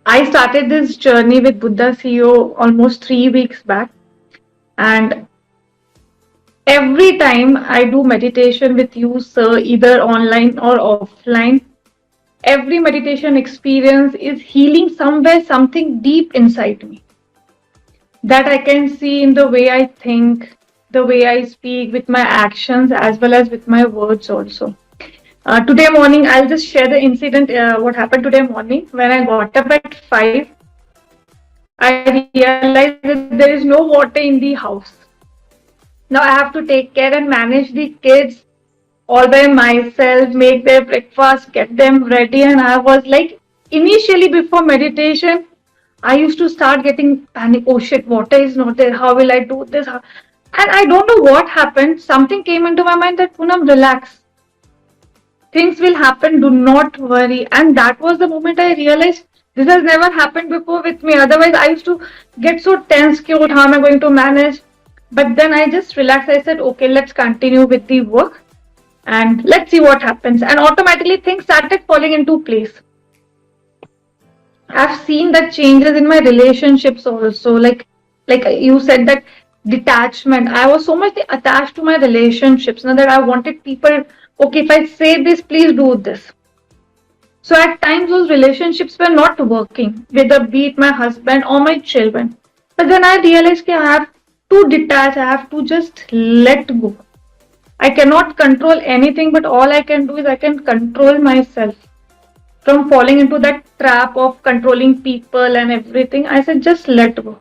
I started this journey with Buddha CEO almost 3 weeks back, and every time I do meditation with you, sir, either online or offline, every meditation experience is healing somewhere something deep inside me that I can see in the way I think, the way I speak, with my actions as well as with my words also. Today morning, I'll just share the incident, what happened today morning. When I got up at 5, I realized that there is no water in the house. Now I have to take care and manage the kids all by myself, make their breakfast, get them ready. And I was like, initially before meditation, I used to start getting panic. Oh shit, water is not there. How will I do this? And I don't know what happened. Something came into my mind that Poonam, relax. Things will happen. Do not worry. And that was the moment I realized this has never happened before with me. Otherwise, I used to get so tense. How am I going to manage? But then I just relaxed. I said, okay, let's continue with the work and let's see what happens. And automatically things started falling into place. I've seen that changes in my relationships also. Like you said that detachment. I was so much attached to my relationships. Now that I wanted people, okay, if I say this, please do this. So at times those relationships were not working, whether be it my husband or my children. But then I realized that I have to detach, I have to just let go. I cannot control anything, but all I can do is I can control myself from falling into that trap of controlling people and everything. I said just let go.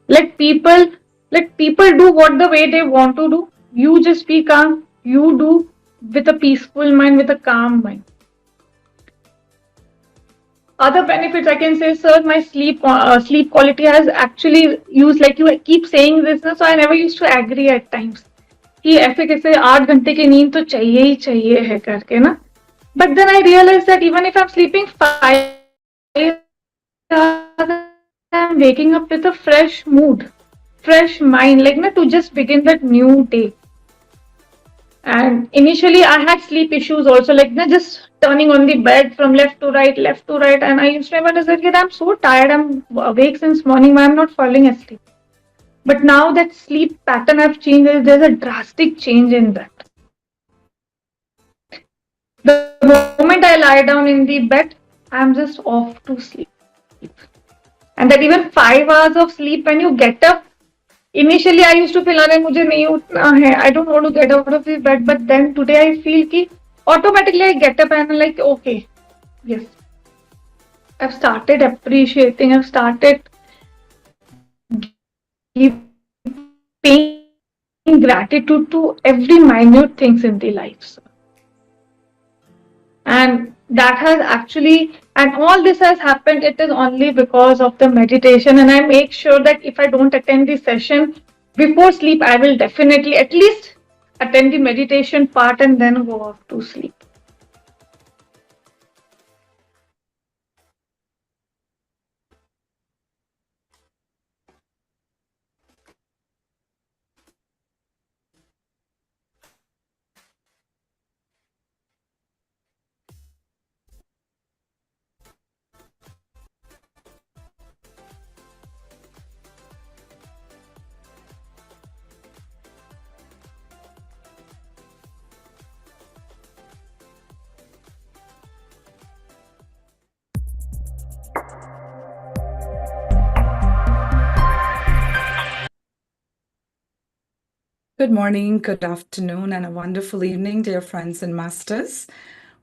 Let people let people do what the way they want to do. You just be calm. You do with a peaceful mind, with a calm mind. Other benefits I can say, sir, my sleep quality has actually used, like you keep saying this, so I never used to agree at times कि ऐसे कैसे 8 घंटे की नींद तो चाहिए ही चाहिए है करके ना. But then I realized that even if I'm sleeping 5 hours, I'm waking up with a fresh mood, fresh mind, like na, to just begin that new day. And initially, I had sleep issues also, like na, just turning on the bed from left to right. And I used to never say that I'm so tired, I'm awake since morning, but I'm not falling asleep. But now that sleep pattern I've changed, there's a drastic change in that. The moment I lie down in the bed, I'm just off to sleep. And that even 5 hours of sleep, when you get up, initially I used to feel अरे मुझे नहीं उठना है, I don't want to get out of the bed, but then today I feel कि automatically I get up and I'm like, okay, yes, I've started appreciating, I've started paying gratitude to every minute things in the life. And that has actually, and all this has happened, it is only because of the meditation. And I make sure that if I don't attend the session before sleep, I will definitely at least attend the meditation part and then go off to sleep. Good morning, good afternoon, and a wonderful evening, dear friends and masters.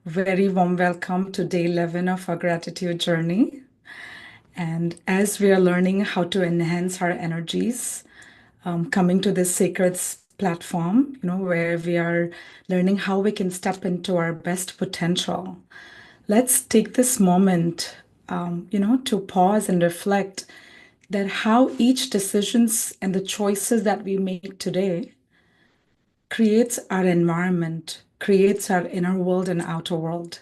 Very warm welcome to day 11 of our gratitude journey. And as we are learning how to enhance our energies, coming to this sacred platform, where we are learning how we can step into our best potential. Let's take this moment, to pause and reflect that how each decisions and the choices that we make today creates our environment, creates our inner world and outer world.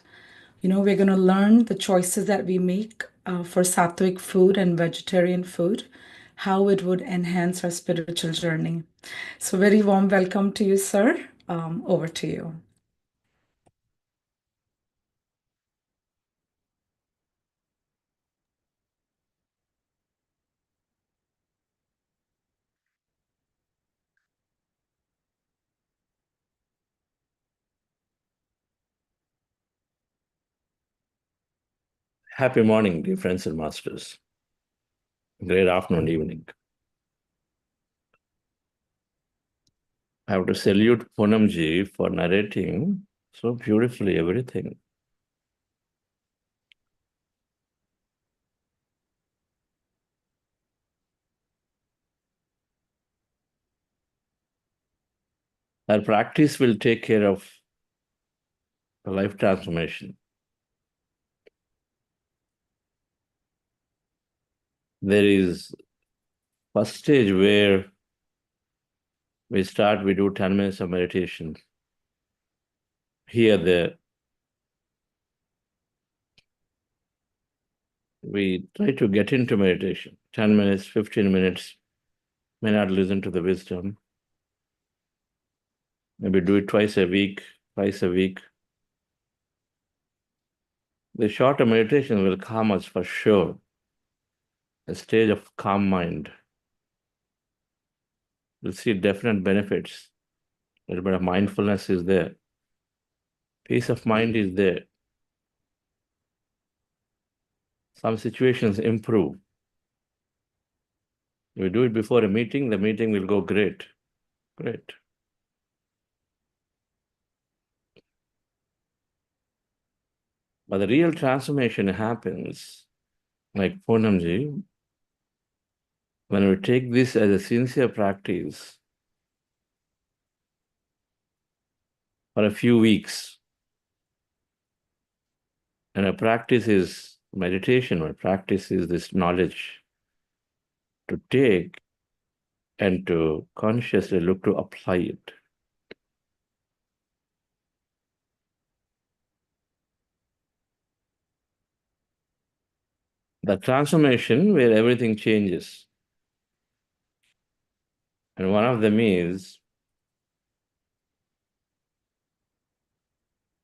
We're going to learn the choices that we make for sattvic food and vegetarian food, how it would enhance our spiritual journey. So, very warm welcome to you, sir. Over to you. Happy morning, dear friends and masters. Great afternoon, evening. I have to salute Poonamji for narrating so beautifully everything. Our practice will take care of the life transformation. There is first stage where we do 10 minutes of meditation. Here, we try to get into meditation. 10 minutes, 15 minutes, may not listen to the wisdom. Maybe do it twice a week. The shorter meditation will calm us for sure. A stage of calm mind. We'll see definite benefits. A little bit of mindfulness is there. Peace of mind is there. Some situations improve. If we do it before a meeting, the meeting will go great. Great. But the real transformation happens, like Poonamji, when we take this as a sincere practice for a few weeks. And a practice is meditation, or practice is this knowledge to take and to consciously look to apply it. The transformation where everything changes. And one of them is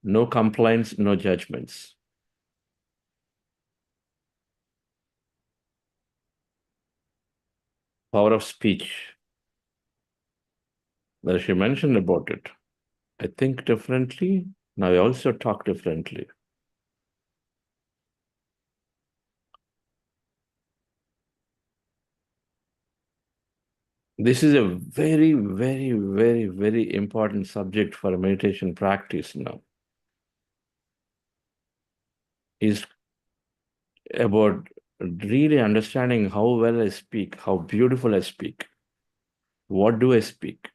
no complaints, no judgments. Power of speech. That she mentioned about it. I think differently. Now I also talk differently. This is a very, very, very, very important subject for a meditation practice now. Is about really understanding how well I speak, how beautiful I speak. What do I speak?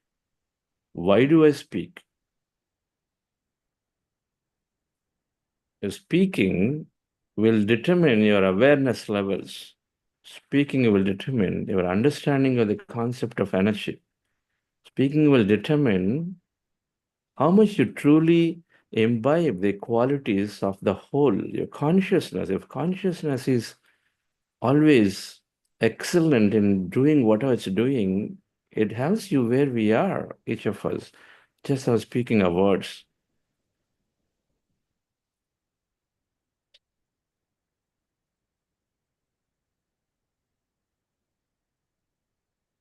Why do I speak? Your speaking will determine your awareness levels. Speaking will determine your understanding of the concept of energy. Speaking will determine how much you truly imbibe the qualities of the whole, your consciousness. If consciousness is always excellent in doing whatever it's doing, it helps you where we are, each of us, just as speaking of words.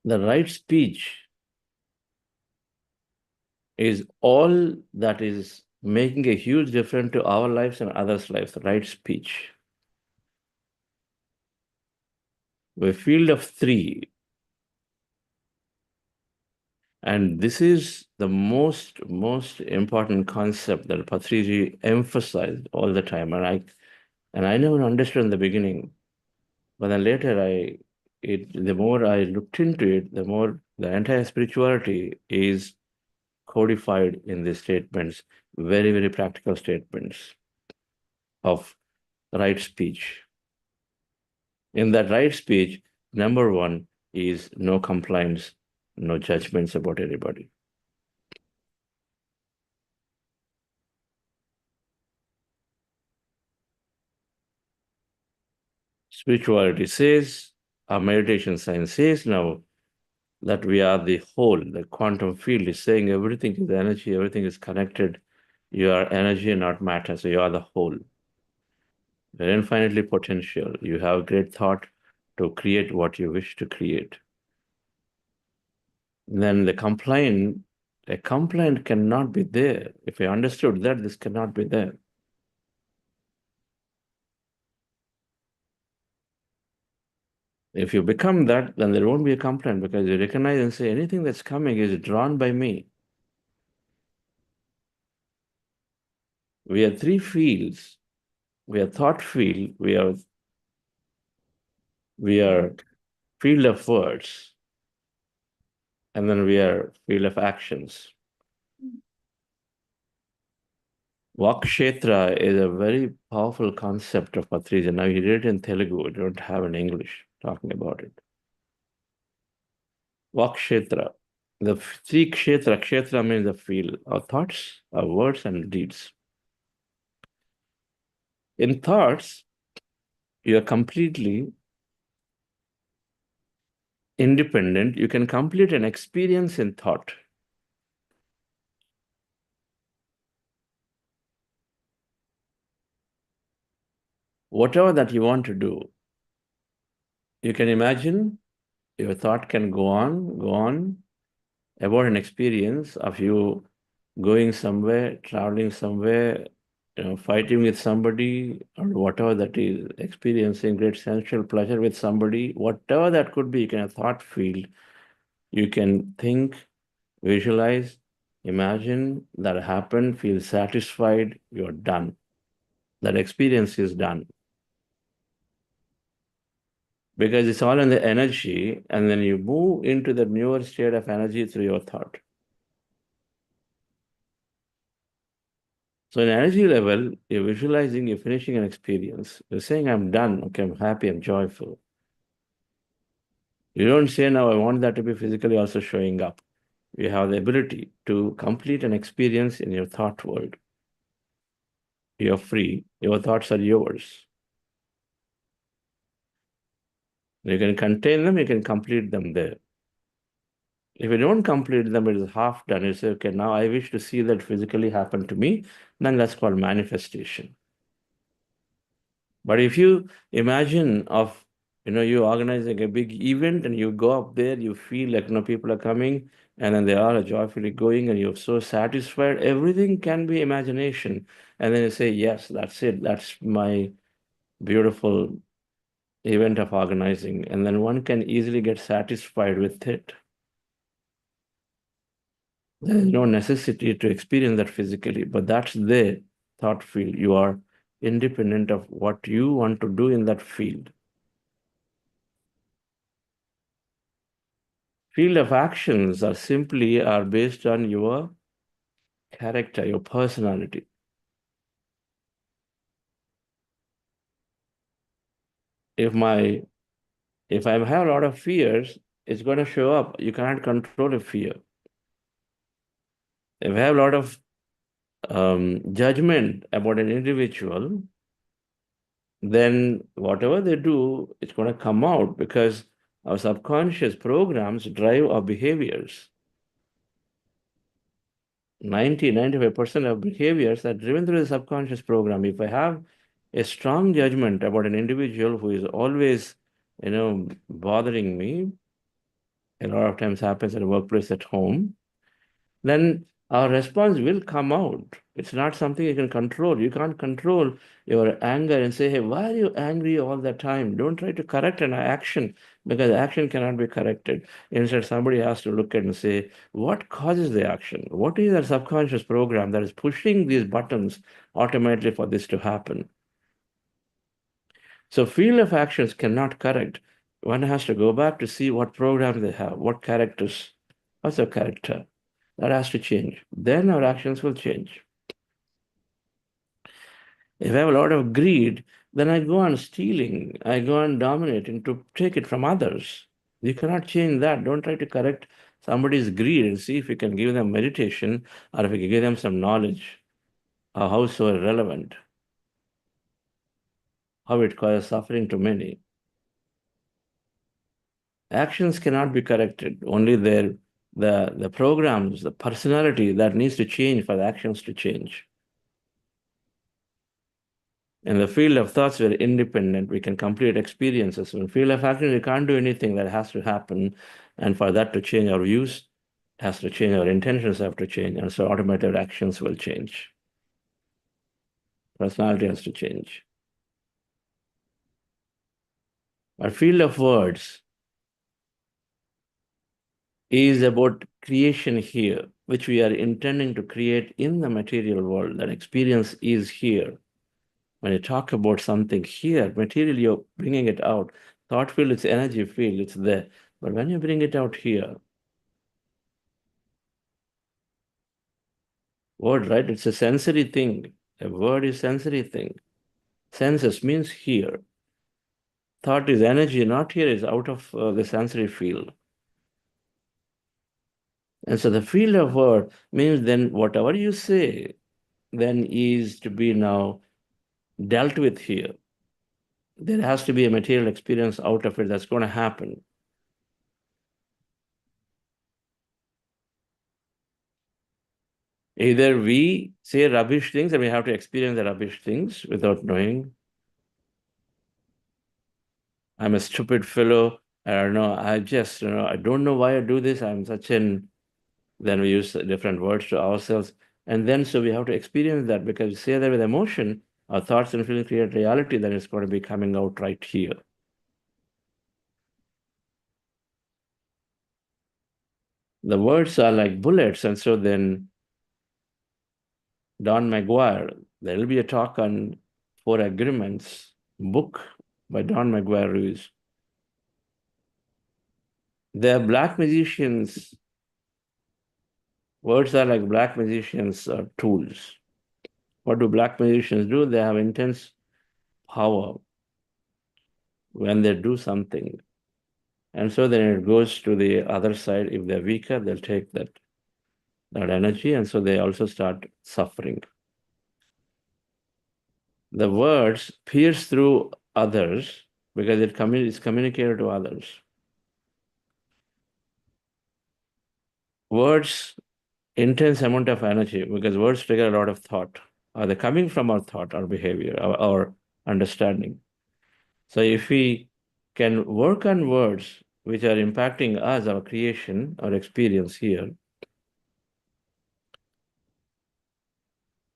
The right speech is all that is making a huge difference to our lives and others' lives, the right speech. A field of three. And this is the most important concept that Patriji emphasized all the time. And I never understood in the beginning. But then later the more I looked into it, the more the entire spirituality is codified in these statements, very, very practical statements of right speech. In that right speech, number one is no complaints, no judgments about anybody. Spirituality says, our meditation science says now that we are the whole. The quantum field is saying everything is energy, everything is connected. You are energy and not matter, so you are the whole. You're infinitely potential. You have great thought to create what you wish to create. Then a complaint cannot be there. If I understood that, this cannot be there. If you become that, then there won't be a complaint because you recognize and say anything that's coming is drawn by me. We have three fields. We are thought field, we are field of words, and then we are field of actions. Vakshetra is a very powerful concept of Patrija. Now he did it in Telugu, we don't have in English talking about it. Vakshetra. The three kshetra means the field, our thoughts, our words, and deeds. In thoughts, you are completely independent. You can complete an experience in thought. whatever that you want to do, you can imagine your thought can go on about an experience of you going somewhere, traveling somewhere, fighting with somebody, or whatever that is, experiencing great sensual pleasure with somebody, whatever that could be, you can have thought field. You can think, visualize, imagine that happened, feel satisfied, you're done. That experience is done. Because it's all in the energy, and then you move into the newer state of energy through your thought. So in energy level, you're visualizing, you're finishing an experience. You're saying, I'm done. Okay, I'm happy, I'm joyful. You don't say, now I want that to be physically also showing up. You have the ability to complete an experience in your thought world. You're free. Your thoughts are yours. You can contain them, you can complete them there. If you don't complete them, it is half done. You say, okay, now I wish to see that physically happen to me, then that's called manifestation. But if you imagine of, you organizing a big event and you go up there, you feel like, people are coming and then they are joyfully going and you're so satisfied, everything can be imagination. And then you say, yes, that's it. That's my beautiful event of organizing. And then one can easily get satisfied with it. There is no necessity to experience that physically, but that's the thought field. You are independent of what you want to do in that field. Field of actions are based on your character, your personality. If I have a lot of fears, it's going to show up. You cannot control a fear. If I have a lot of judgment about an individual, then whatever they do, it's going to come out because our subconscious programs drive our behaviors. 95% of behaviors are driven through the subconscious program. If I have a strong judgment about an individual who is always, bothering me, a lot of times happens at a workplace, at home, then our response will come out. It's not something you can control. You can't control your anger and say, hey, why are you angry all the time? Don't try to correct an action because action cannot be corrected. Instead, somebody has to look at and say, what causes the action? What is the subconscious program that is pushing these buttons automatically for this to happen? So field of actions cannot correct. One has to go back to see what program they have, what characters, what's their character. That has to change. Then our actions will change. If I have a lot of greed, then I go on stealing, I go on dominating to take it from others. You cannot change that. Don't try to correct somebody's greed and see if you can give them meditation or if you can give them some knowledge of how so irrelevant, how it causes suffering to many. Actions cannot be corrected. Only the programs, the personality that needs to change for the actions to change. In the field of thoughts, we're independent. We can complete experiences. In field of action, we can't do anything. That has to happen. And for that to change, our views has to change, our intentions have to change. And so automated actions will change. Personality has to change. Our field of words is about creation here, which we are intending to create in the material world. That experience is here. When you talk about something here, material, you're bringing it out. Thought field, it's energy field, it's there. But when you bring it out here, word, right? It's a sensory thing. A word is sensory thing. Senses means here. Thought is energy, not here, is out of the sensory field. And so the field of word means then whatever you say then is to be now dealt with here. There has to be a material experience out of it that's going to happen. Either we say rubbish things and we have to experience the rubbish things without knowing, I'm a stupid fellow. I don't know. I just, I don't know why I do this. I'm such an, then we use different words to ourselves. And then, so we have to experience that because we say that with emotion, our thoughts and feelings create reality, then it's going to be coming out right here. The words are like bullets. And so then Don McGuire, there will be a talk on Four Agreements, book by Don McGuire Ruiz. They're black magicians. Words are like black magicians' tools. What do black magicians do? They have intense power when they do something. And so then it goes to the other side. If they're weaker, they'll take that energy. And so they also start suffering. The words pierce through others because it's communicated to others. Words, intense amount of energy because words trigger a lot of thought. Are they coming from our thought, our behavior, our understanding? So if we can work on words which are impacting us, our creation, our experience here,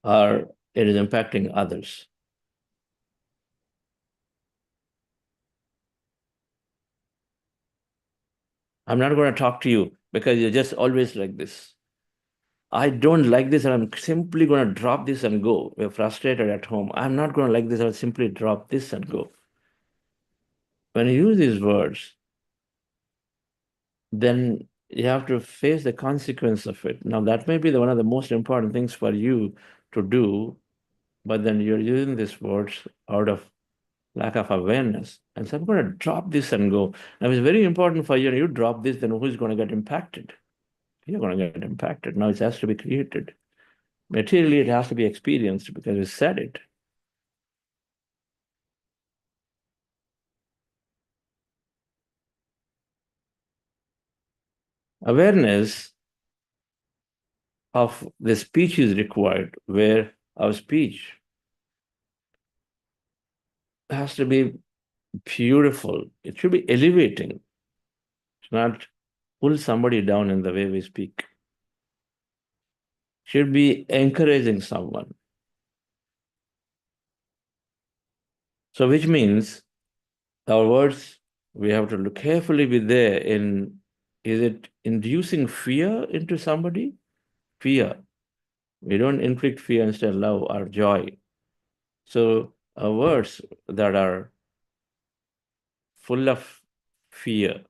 or it is impacting others. I'm not going to talk to you because you're just always like this. I don't like this and I'm simply going to drop this and go. We're frustrated at home. I'm not going to like this. I'll simply drop this and go. When you use these words, then you have to face the consequence of it. Now, that may be one of the most important things for you to do, but then you're using these words out of lack of awareness. And so I'm going to drop this and go. Now, it's very important for you. You drop this, then who's going to get impacted? You're going to get impacted. Now it has to be created. Materially, it has to be experienced because we said it. Awareness of the speech is required, where our speech has to be beautiful. It should be elevating. It's not pull somebody down in the way we speak. Should be encouraging someone. So which means our words, we have to look carefully be there in, is it inducing fear into somebody? Fear. We don't inflict fear, instead love or joy. So words that are full of fear,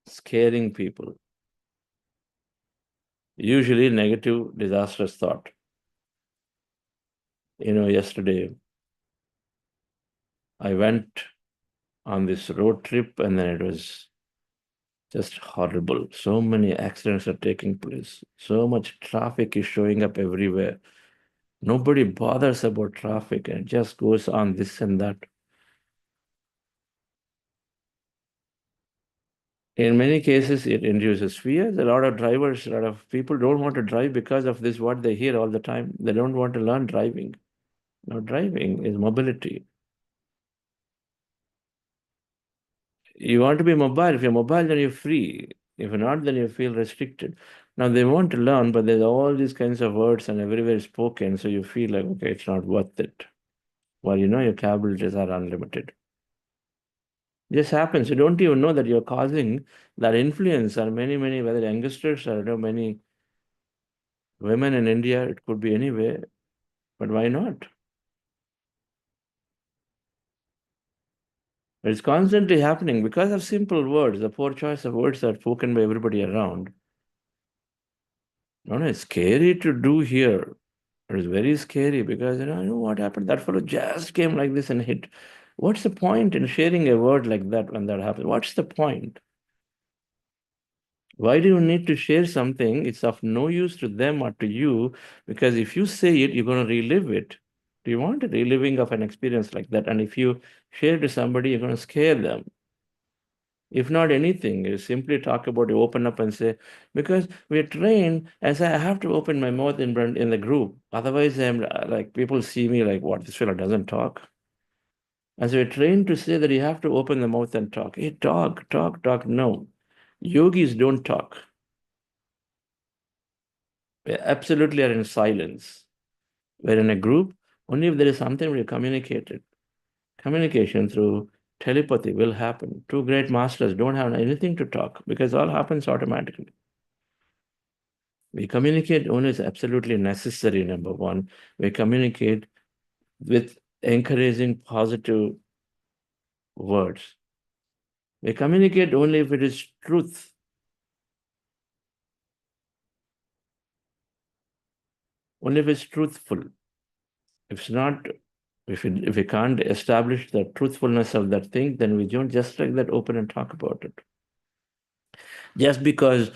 scaring people, usually negative, disastrous thought. Yesterday I went on this road trip and then it was just horrible. So many accidents are taking place. So much traffic is showing up everywhere. Nobody bothers about traffic and it just goes on this and that. In many cases, it induces fear. A lot of drivers, a lot of people don't want to drive because of this, what they hear all the time. They don't want to learn driving. Now, driving is mobility. You want to be mobile. If you're mobile, then you're free. If you're not, then you feel restricted. Now, they want to learn, but there's all these kinds of words and everywhere spoken. So you feel like, okay, it's not worth it. Well, your capabilities are unlimited. This happens. You don't even know that you're causing that influence on many, whether youngsters or many women in India, it could be anywhere, but why not? It's constantly happening because of simple words, the poor choice of words that are spoken by everybody around. No, it's scary to do here. It is very scary because, what happened? That fellow just came like this and hit. What's the point in sharing a word like that when that happens? What's the point? Why do you need to share something? It's of no use to them or to you, because if you say it, you're going to relive it. Do you want a reliving of an experience like that? And if you share to somebody, you're going to scare them. If not anything, you simply talk about, you open up and say, because we're trained as I have to open my mouth in the group. Otherwise, I'm like, people see me like, what, this fellow doesn't talk. And so we're trained to say that you have to open the mouth and talk. Hey, talk, talk, talk. No. Yogis don't talk. They absolutely are in silence. We're in a group, only if there is something we communicate it. Communication through telepathy will happen. Two great masters don't have anything to talk because all happens automatically. We communicate only is absolutely necessary, number one. We communicate with encouraging positive words. We communicate only if it is truth. Only if it's truthful. If it's not, if we can't establish the truthfulness of that thing, then we don't just like that open and talk about it. Just because,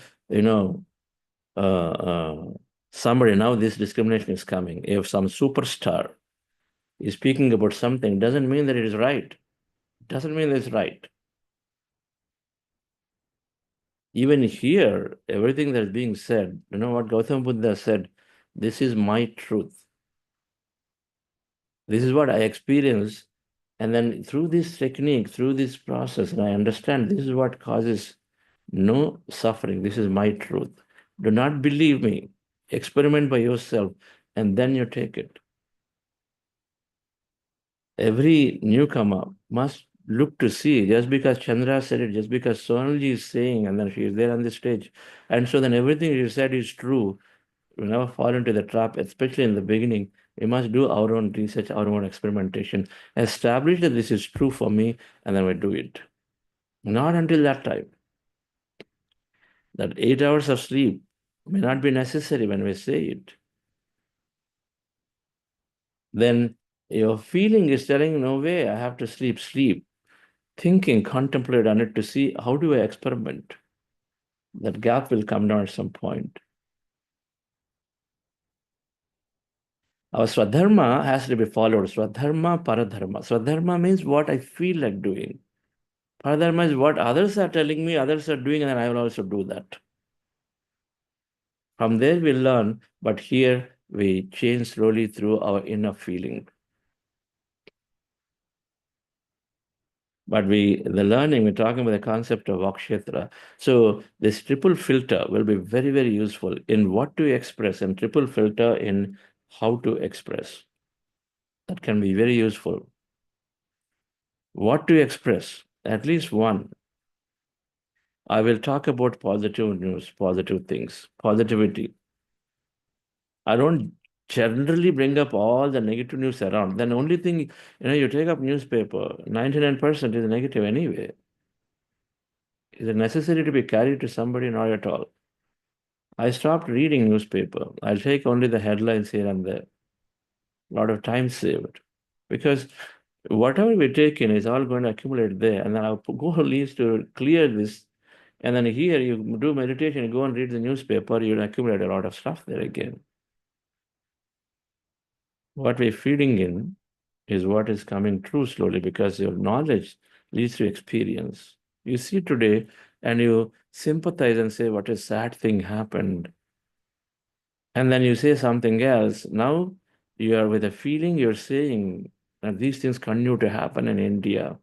somebody, now this discrimination is coming. If some superstar is speaking about something, doesn't mean that it is right. Doesn't mean that it's right. Even here, everything that's being said, you know what Gautam Buddha said, this is my truth. This is what I experienced. And then through this technique, through this process, and I understand this is what causes no suffering. This is my truth. Do not believe me. Experiment by yourself, and then you take it. Every newcomer must look to see, just because Chandra said it, just because Sonalji is saying, and then she is there on the stage. And so then everything she said is true. We never fall into the trap, especially in the beginning. We must do our own research, our own experimentation, establish that this is true for me, and then we do it. Not until that time. That 8 hours of sleep may not be necessary when we say it. Then your feeling is telling, no way, I have to sleep, sleep. Thinking, contemplate on it to see how do I experiment. That gap will come down at some point. Our Swadharma has to be followed. Swadharma, Paradharma. Swadharma means what I feel like doing. Paradharma is what others are telling me, others are doing, and I will also do that. From there we learn, but here we change slowly through our inner feeling. But the learning, we're talking about the concept of Vakshetra. So this triple filter will be very, very useful in what to express and triple filter in how to express. That can be very useful. What to express, at least one. I will talk about positive news, positive things, positivity. I don't generally bring up all the negative news around. Then only thing, you take up newspaper, 99% is negative anyway. Is it necessary to be carried to somebody? Not at all. I stopped reading newspaper. I'll take only the headlines here and there. A lot of time saved. Because whatever we take in is all going to accumulate there. And then our goal is to clear this. And then here you do meditation, you go and read the newspaper, you'll accumulate a lot of stuff there again. What we're feeding in is what is coming true slowly because your knowledge leads to experience. You see today and you sympathize and say, what a sad thing happened. And then you say something else. Now you are with a feeling you're saying that these things continue to happen in India.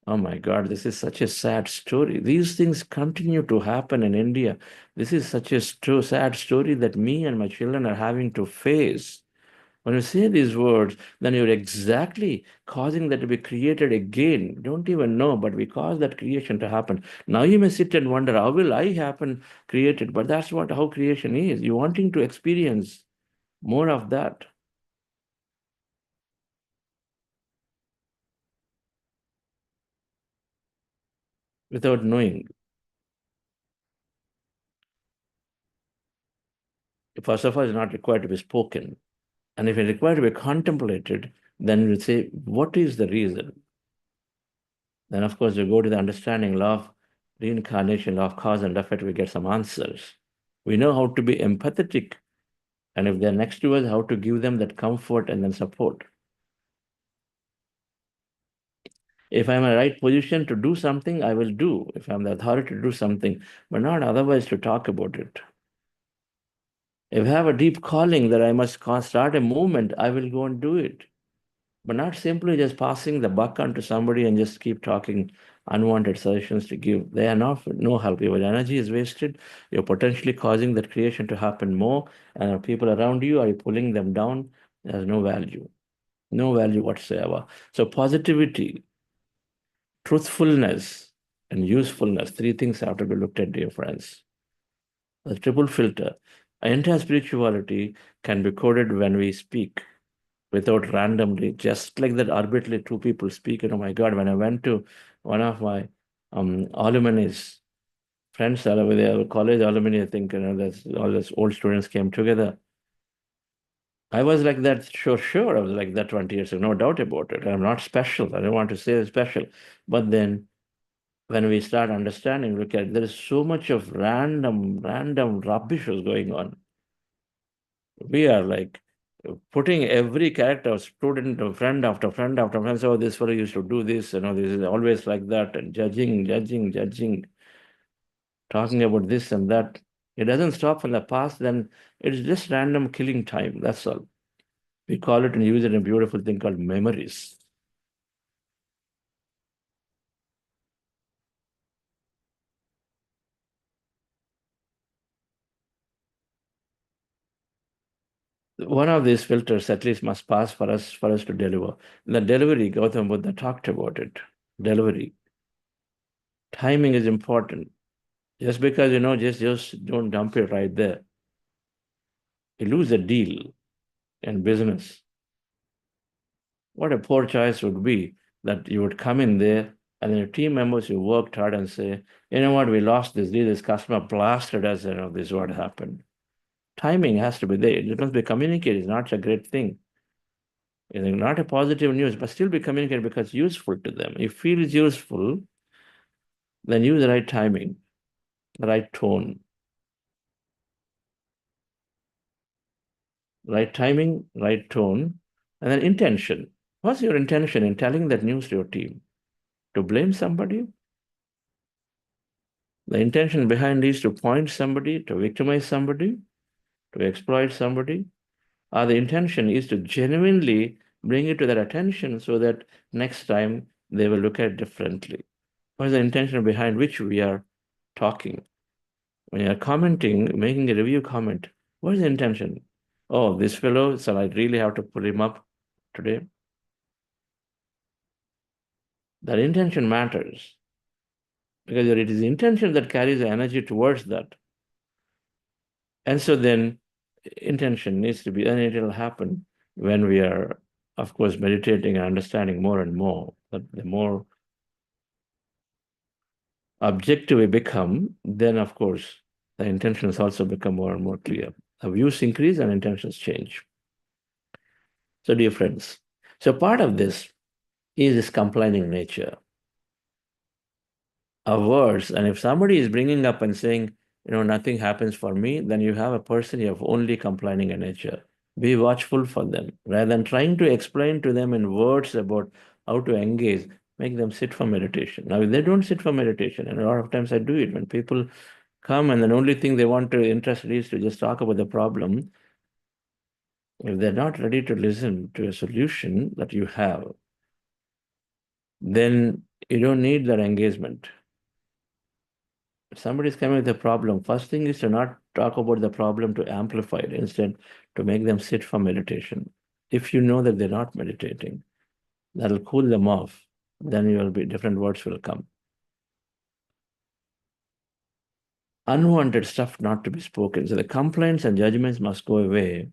Oh my God, this is such a sad story. These things continue to happen in India. This is such a sad story that me and my children are having to face. When you say these words, then you're exactly causing that to be created again. You don't even know, but we cause that creation to happen. Now you may sit and wonder, how will I happen created? But that's how creation is. You're wanting to experience more of that. Without knowing. First of all, it's not required to be spoken. And if it's required to be contemplated, then we say, what is the reason? Then, of course, we go to the understanding law of reincarnation, law of cause and effect, we get some answers. We know how to be empathetic. And if they're next to us, how to give them that comfort and then support. If I'm in the right position to do something, I will do. If I'm the authority to do something, but not otherwise to talk about it. If I have a deep calling that I must start a movement, I will go and do it. but not simply just passing the buck on to somebody and just keep talking unwanted suggestions to give. They are not no help. Your energy is wasted. You're potentially causing that creation to happen more, and people around you are you pulling them down. There's no value whatsoever. So positivity, truthfulness, and usefulness, three things have to be looked at, dear friends. The triple filter. Entire spirituality can be coded when we speak without randomly, just like that arbitrarily two people speak. And oh my God, when I went to one of my alumni friends, with their college alumni, I think, that's all those old students came together. I was like that, sure. I was like that 20 years ago, no doubt about it. I'm not special. I don't want to say special. But then when we start understanding, look at there is so much of random rubbish was going on. We are like putting every character, student, friend after friend after friend. So this fellow used to do this, this is always like that, and judging, talking about this and that. It doesn't stop from the past, then it's just random killing time. That's all. We call it and use it in a beautiful thing called memories. One of these filters at least must pass for us to deliver. The delivery, Gautam Buddha talked about it. Delivery. Timing is important. Just because, just don't dump it right there. You lose a deal in business. What a poor choice would be that you would come in there and then your team members, you worked hard and say, you know what, we lost this deal, this customer blasted us, this is what happened. Timing has to be there. It must be communicated. It's not a great thing. It's not a positive news, but still be communicated because it's useful to them. If feel it's useful, then use the right timing, the right tone. Right timing, right tone, and then intention. What's your intention in telling that news to your team? To blame somebody? The intention behind is to point somebody, to victimize somebody, to exploit somebody, or the intention is to genuinely bring it to their attention so that next time they will look at it differently. What is the intention behind which we are talking? When you are commenting, making a review comment, what is the intention? Oh, this fellow, so I really have to pull him up today. That intention matters because it is the intention that carries the energy towards that. And so then intention needs to be, and it will happen when we are, of course, meditating and understanding more and more. That the more objective we become, then of course, the intentions also become more and more clear. The views increase and intentions change. So, dear friends, so part of this is this complaining nature of words. And if somebody is bringing up and saying, nothing happens for me, then you have a person you have only complaining in nature. Be watchful for them. Rather than trying to explain to them in words about how to engage, make them sit for meditation. Now, if they don't sit for meditation, and a lot of times I do it when people come and the only thing they want to interested is to just talk about the problem. If they're not ready to listen to a solution that you have, then you don't need that engagement. If somebody is coming with a problem, first thing is to not talk about the problem to amplify it, instead to make them sit for meditation. If you know that they're not meditating, that'll cool them off. Then different words will come. Unwanted stuff not to be spoken. So the complaints and judgments must go away,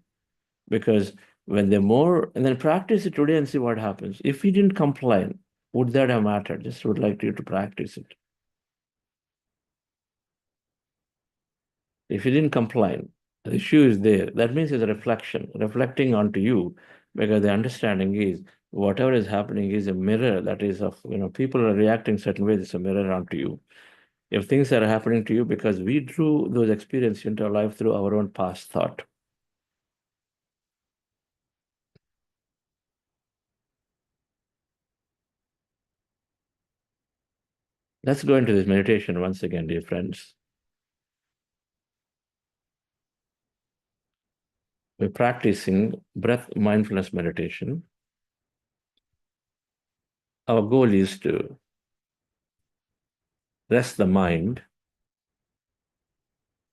because when they're more, and then practice it today and see what happens. If we didn't complain, would that have mattered? Just would like you to practice it. If you didn't complain, the issue is there. That means it's a reflection, reflecting onto you, because the understanding is whatever is happening is a mirror that is of, people are reacting certain ways, it's a mirror onto you. If things are happening to you because we drew those experiences into our life through our own past thought. Let's go into this meditation once again, dear friends. We're practicing breath mindfulness meditation. our goal is to rest the mind.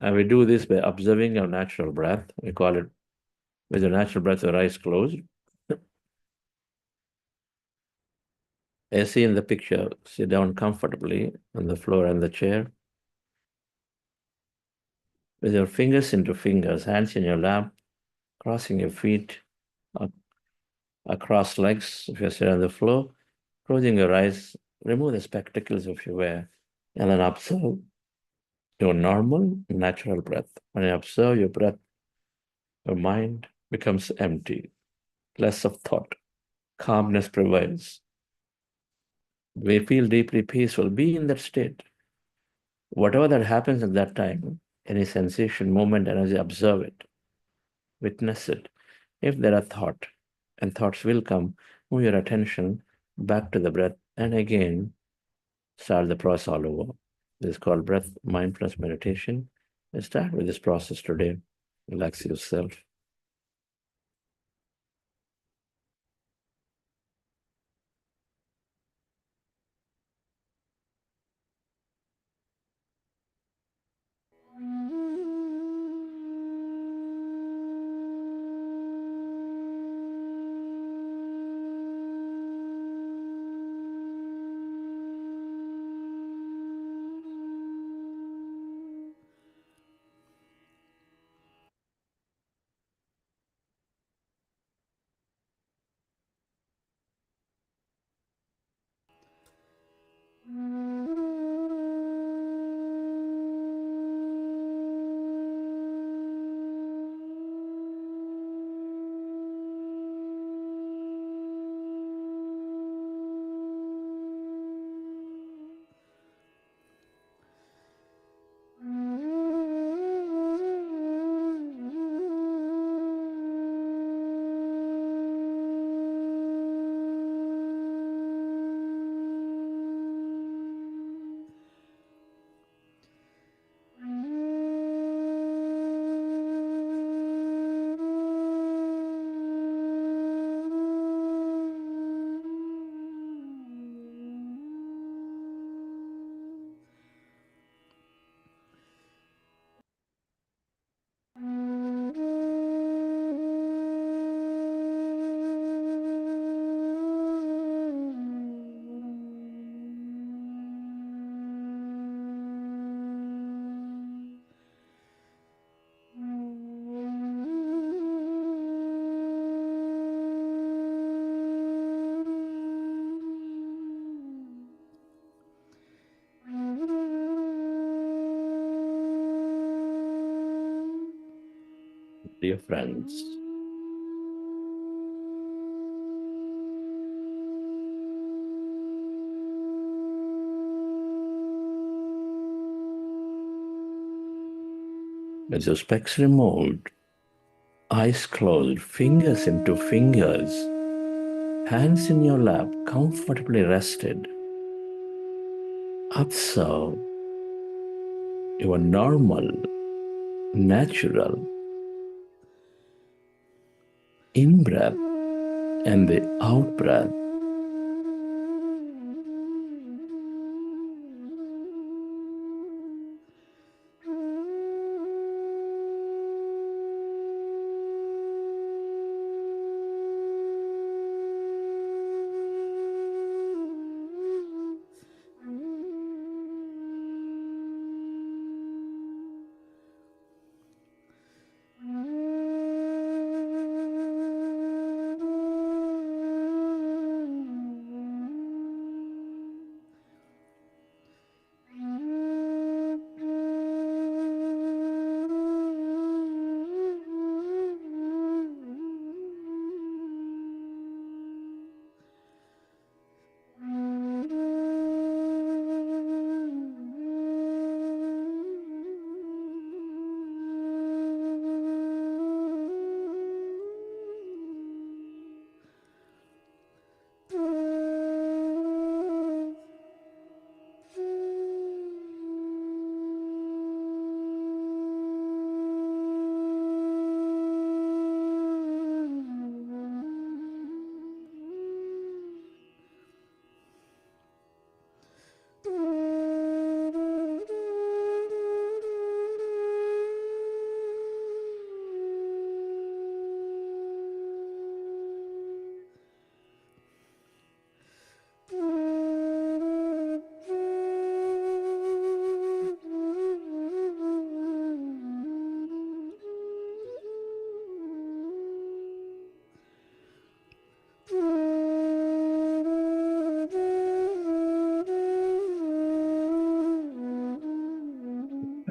And we do this by observing our natural breath. We call it with your natural breath, your eyes closed. As seen in the picture, sit down comfortably on the floor and the chair. With your fingers into fingers, hands in your lap, crossing your feet across legs if you're sitting on the floor, closing your eyes, remove the spectacles if you wear, and then observe your normal, natural breath. When you observe your breath, your mind becomes empty, less of thought, calmness prevails. We feel deeply peaceful. Be in that state. Whatever that happens at that time, any sensation, moment, energy, observe it, witness it. If there are thought, and thoughts will come, move your attention back to the breath, and again start the process all over. This is called breath mindfulness meditation. Let's start with this process today. Relax yourself. Dear friends, with your specs removed, eyes closed, fingers into fingers, hands in your lap, comfortably rested, observe your normal, natural in breath and the out breath.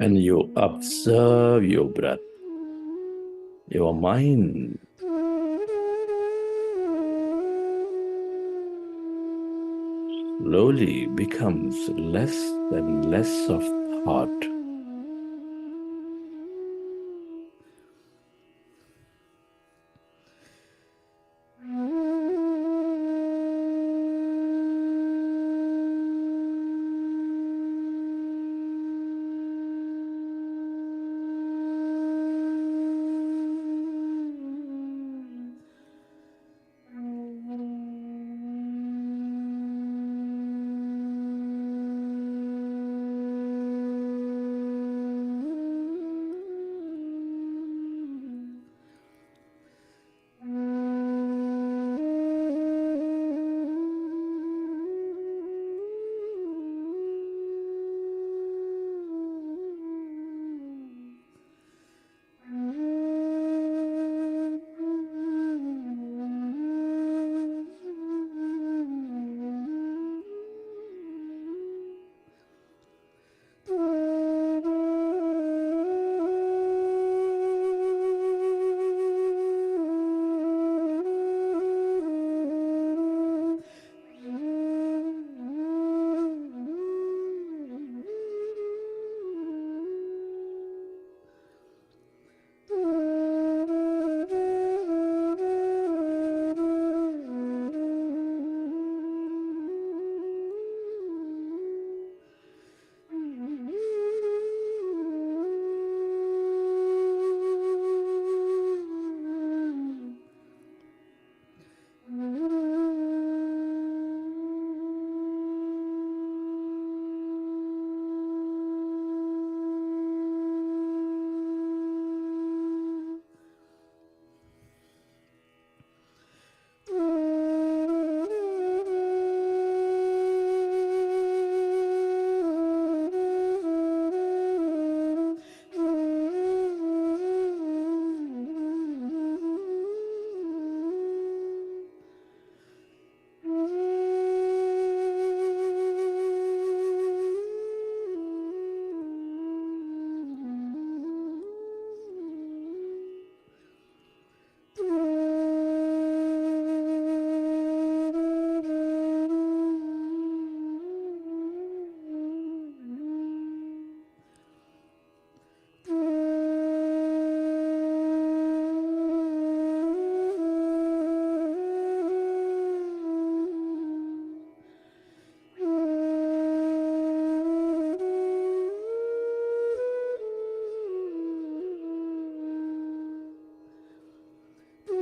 When you observe your breath, your mind slowly becomes less and less of thought.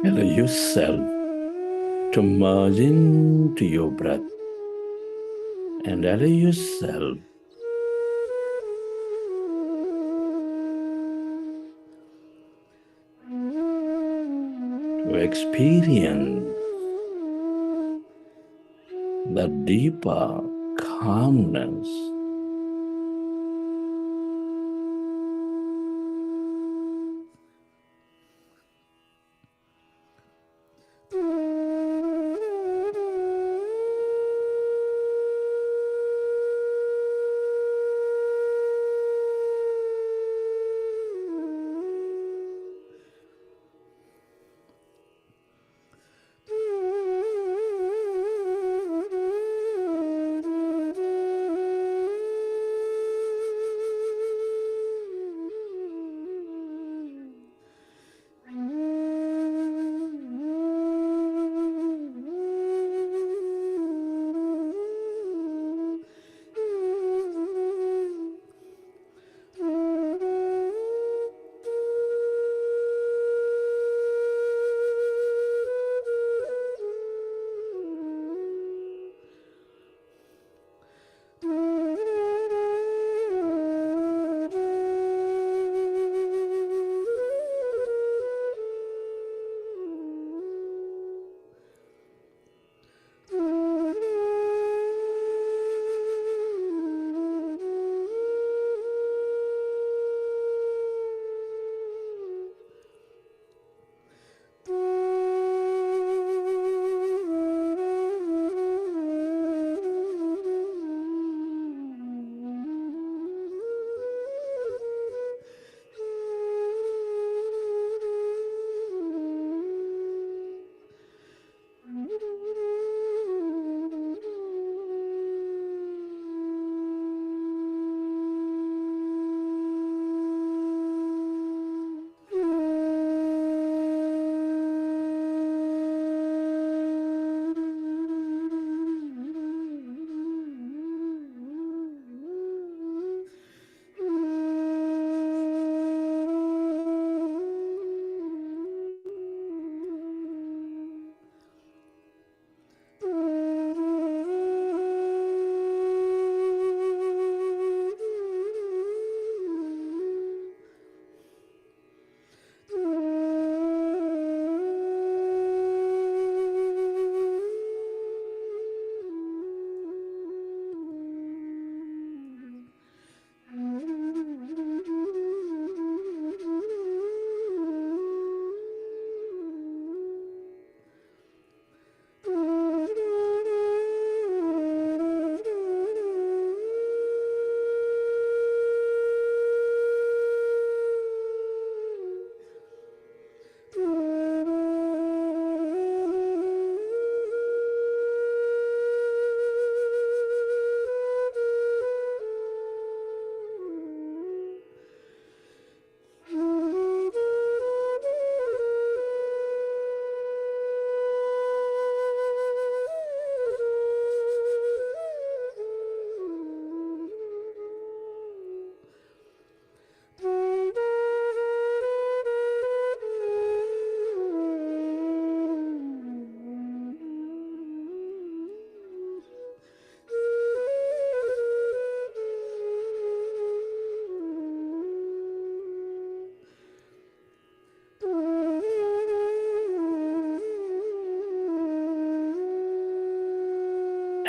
Allow yourself to merge into your breath and allow yourself to experience the deeper calmness.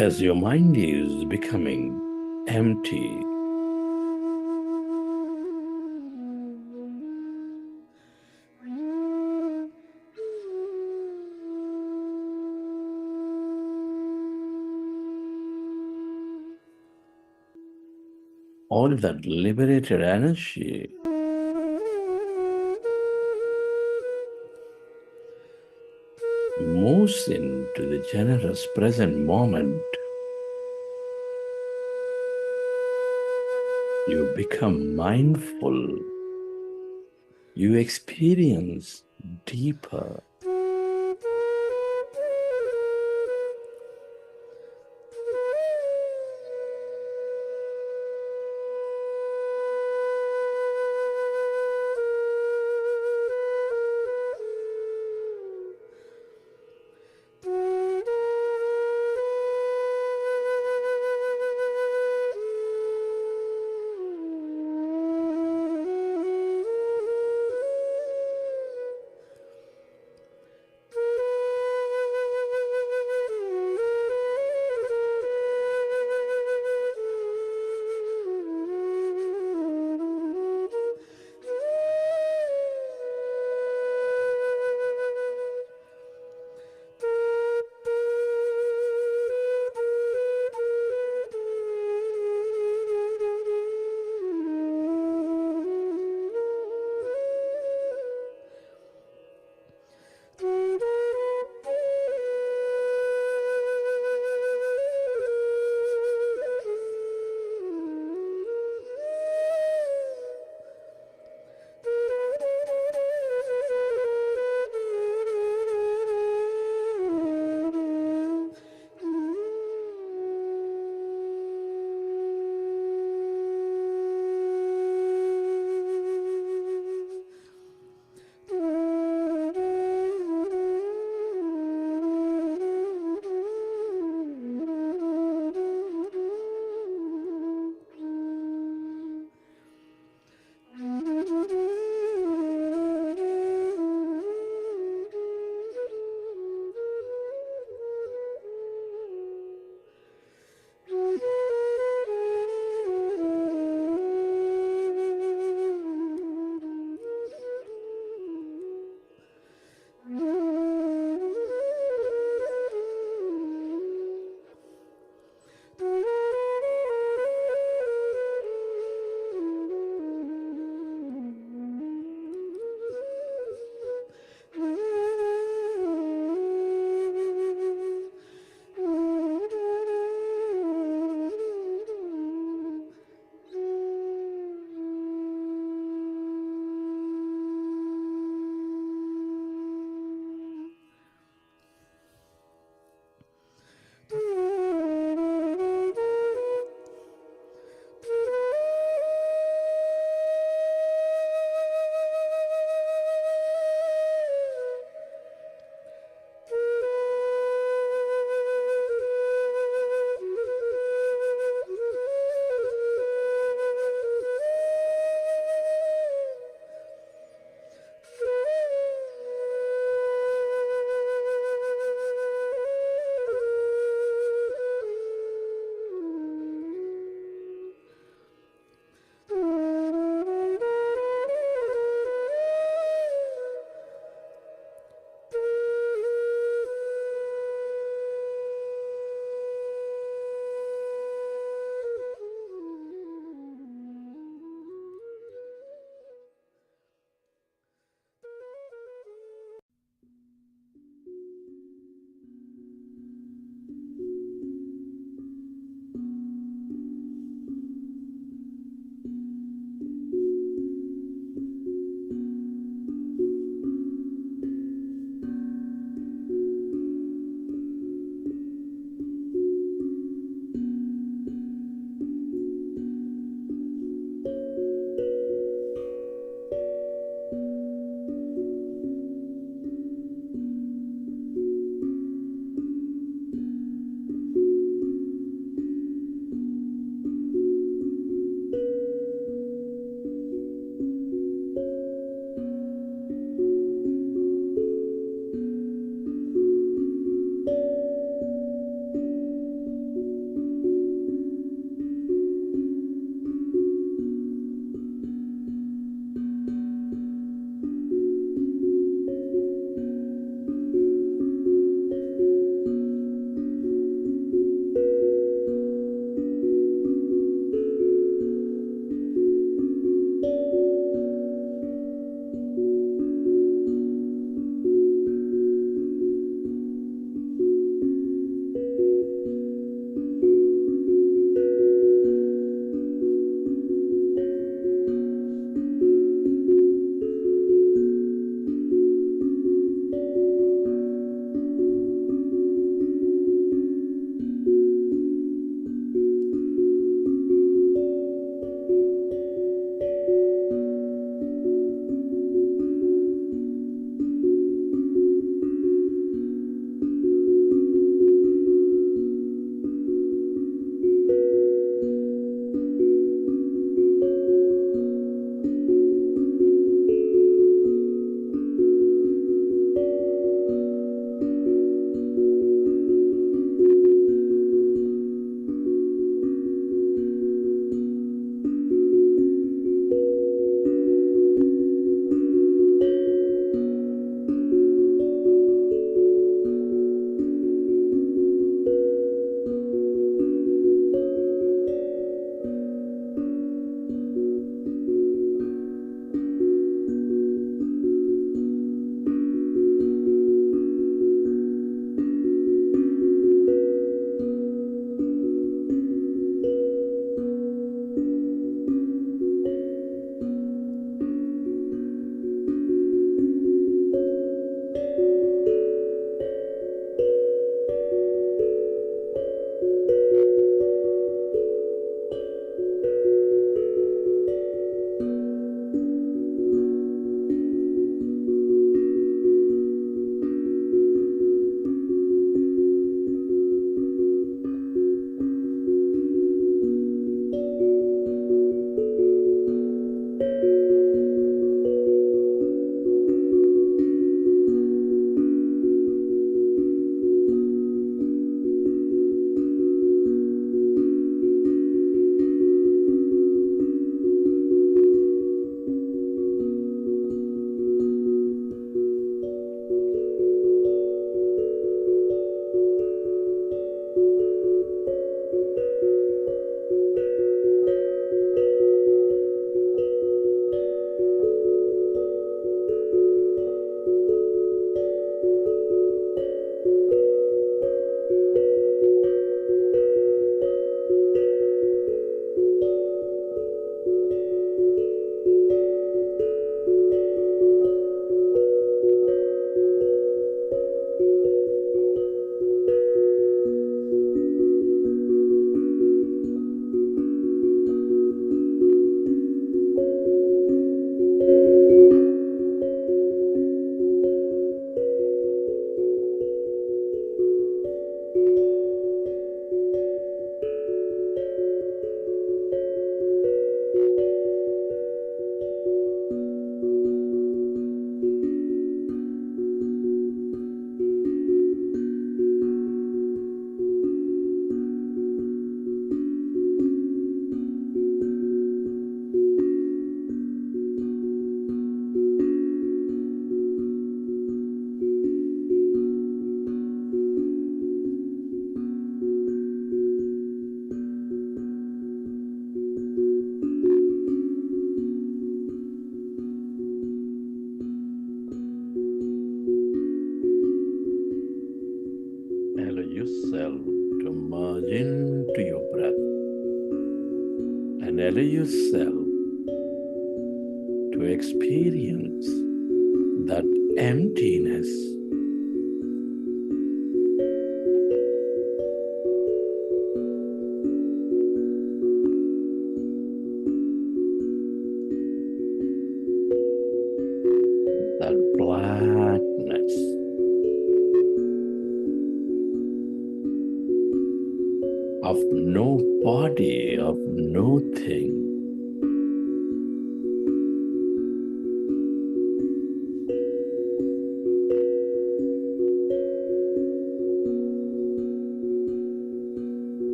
as your mind is becoming empty, all that liberated energy moves into the generous present moment. You become mindful. You experience deeper. and allow yourself to experience that emptiness. That blackness. Of no body, of no thing.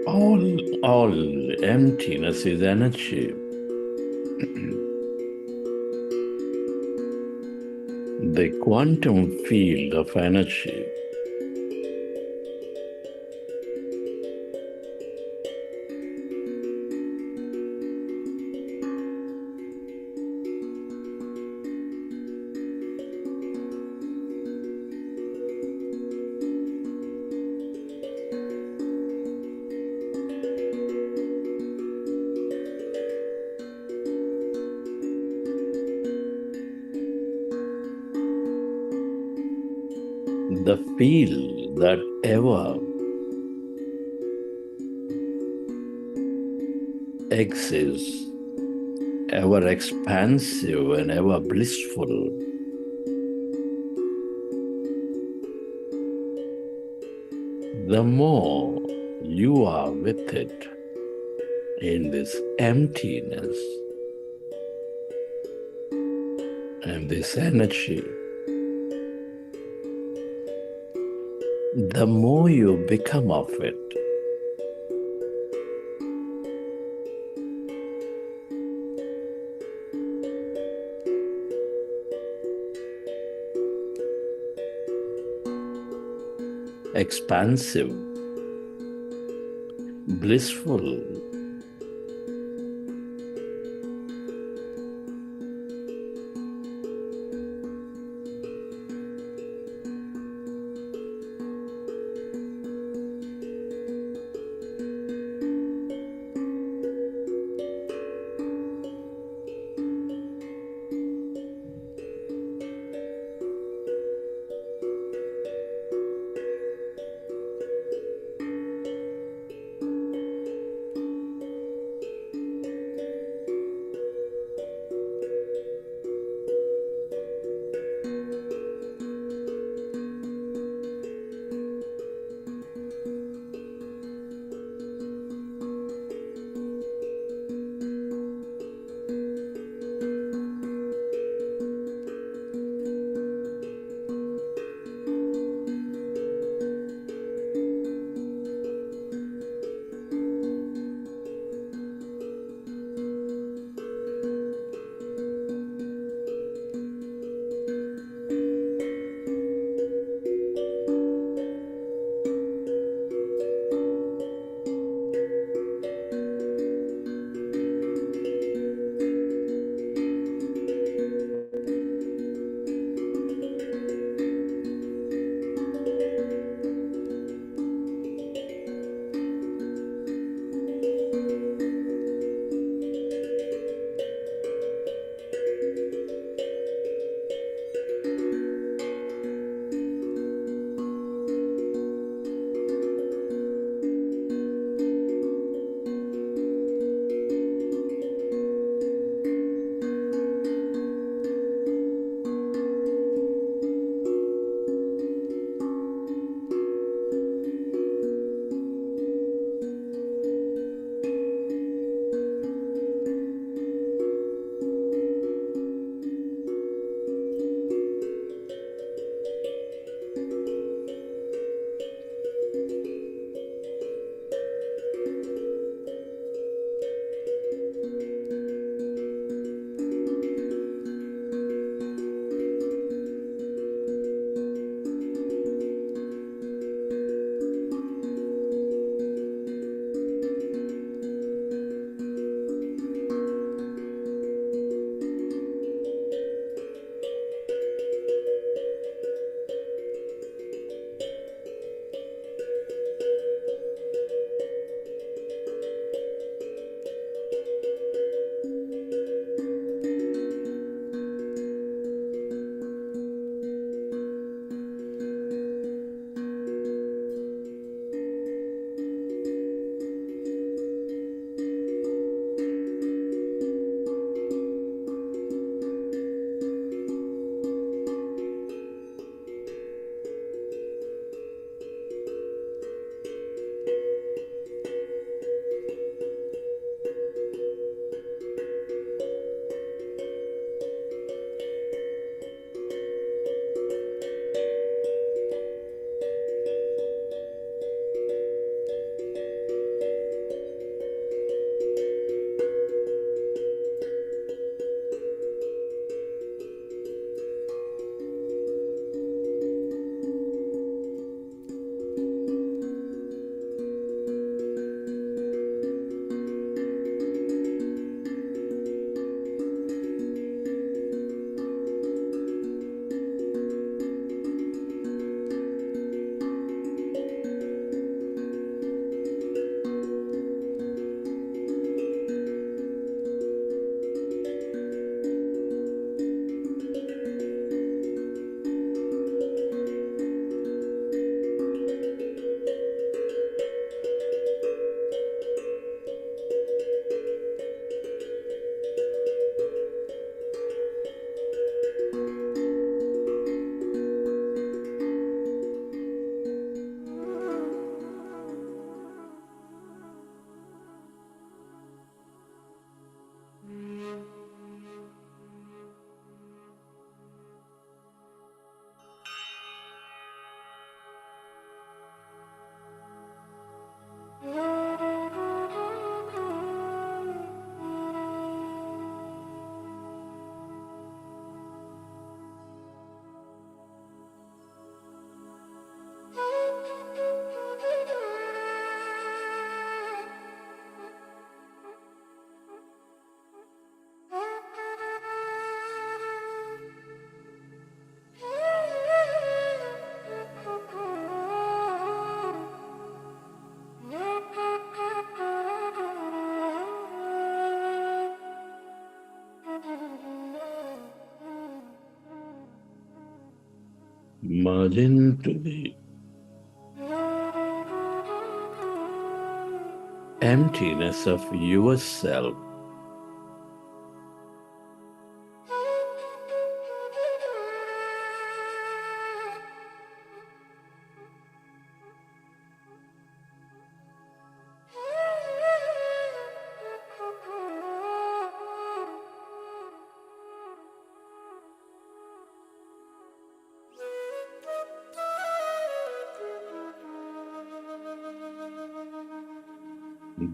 All, all emptiness is energy. the quantum field of energy the field that ever exists, ever expansive and ever blissful, the more you are with it in this emptiness and this energy, the more you become of it. Expansive, blissful, Merge into the emptiness of yourself.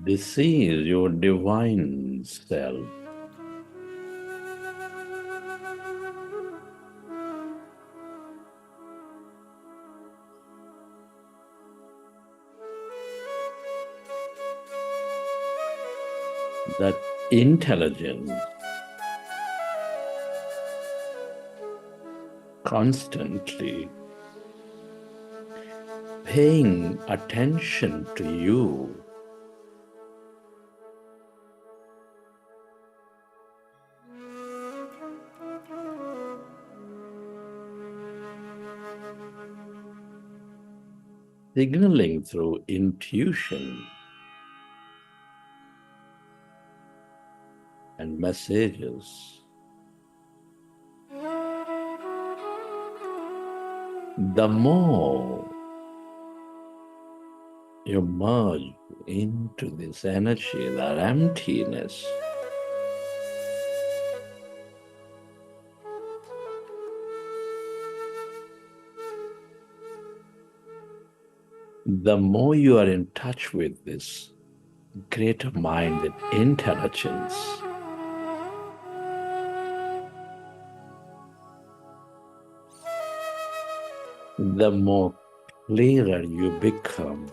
This is your divine self. That intelligence constantly paying attention to you. Signaling through intuition and messages. The more you merge into this energy, that emptiness, the more you are in touch with this greater mind, that intelligence, the more clearer you become.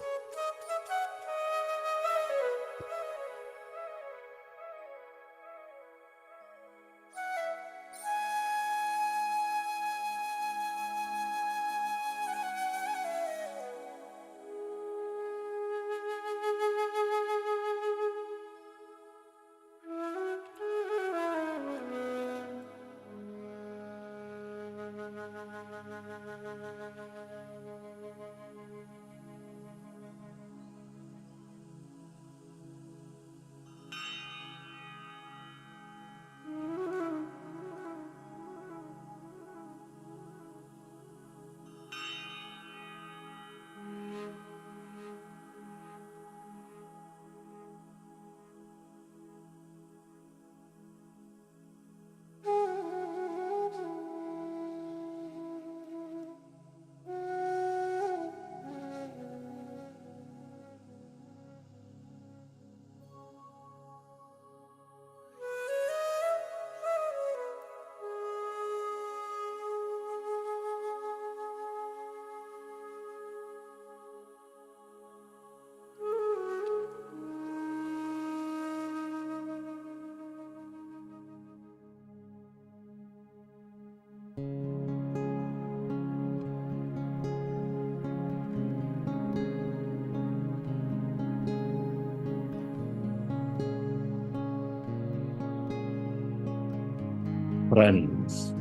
Friends,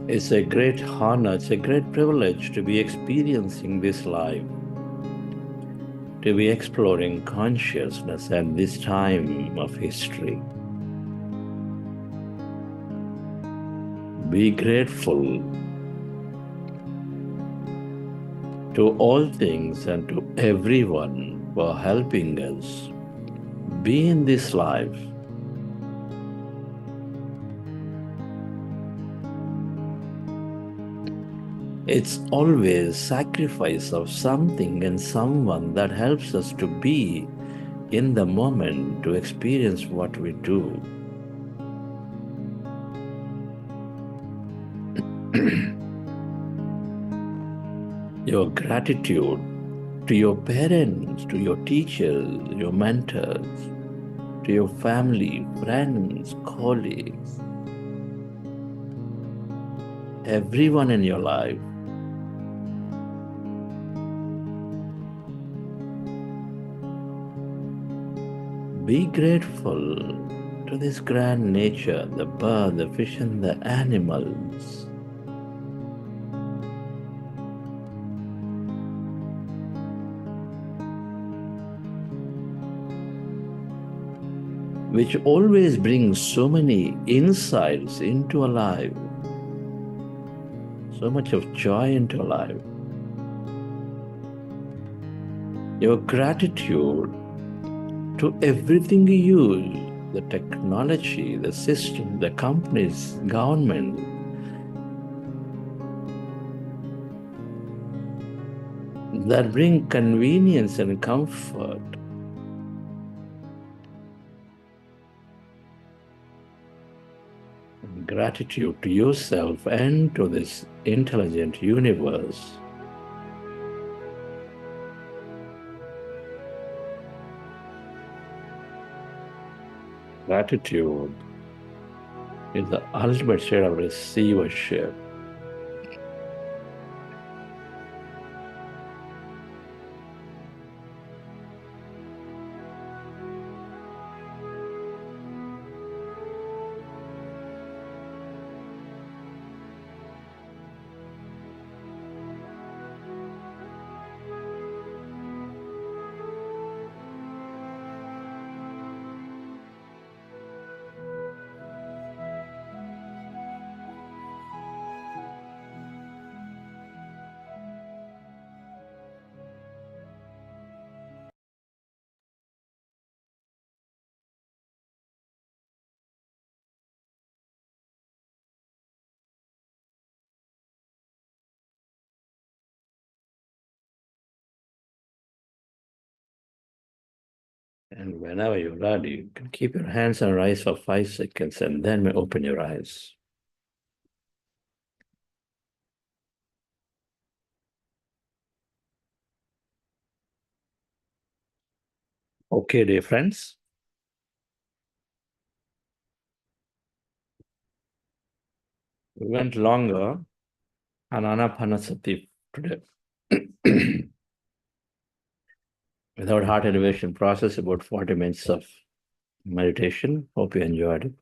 it's a great honor, it's a great privilege to be experiencing this life, to be exploring consciousness at this time of history. Be grateful to all things and to everyone for helping us be in this life. It's always sacrifice of something and someone that helps us to be in the moment, to experience what we do. Your gratitude to your parents, to your teachers, your mentors, to your family, friends, colleagues, everyone in your life. Be grateful to this grand nature, the bird, the fish, and the animals. Which always brings so many insights into a life, so much of joy into a life. Your gratitude to everything you use, the technology, the system, the companies, government, that bring convenience and comfort. Gratitude to yourself and to this intelligent universe. Gratitude is the ultimate state of receivership. And whenever you're ready, you can keep your hands on your eyes for 5 seconds and then may open your eyes. Okay, dear friends. We went longer on Anapanasati today. Without heart elevation process, about 40 minutes of meditation. Hope you enjoyed it.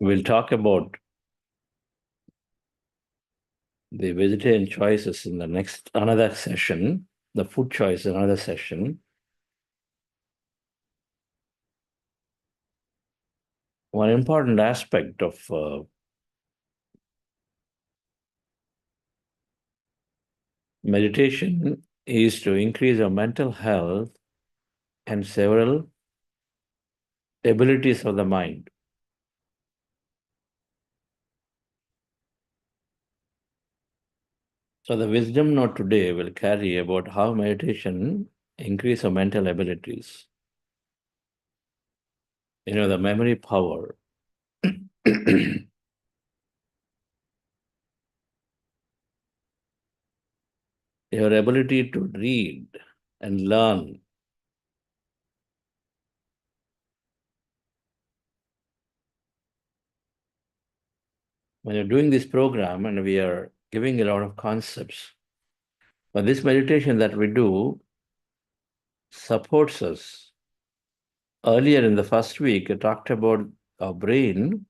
We'll talk about the vegetarian choices in the next another session, the food choice another session. One important aspect of meditation is to increase our mental health and several abilities of the mind. So the wisdom note today will carry about how meditation increase our mental abilities. The memory power. Your ability to read and learn. When you're doing this program, and we are giving a lot of concepts, but this meditation that we do supports us. Earlier in the first week, I talked about our brain,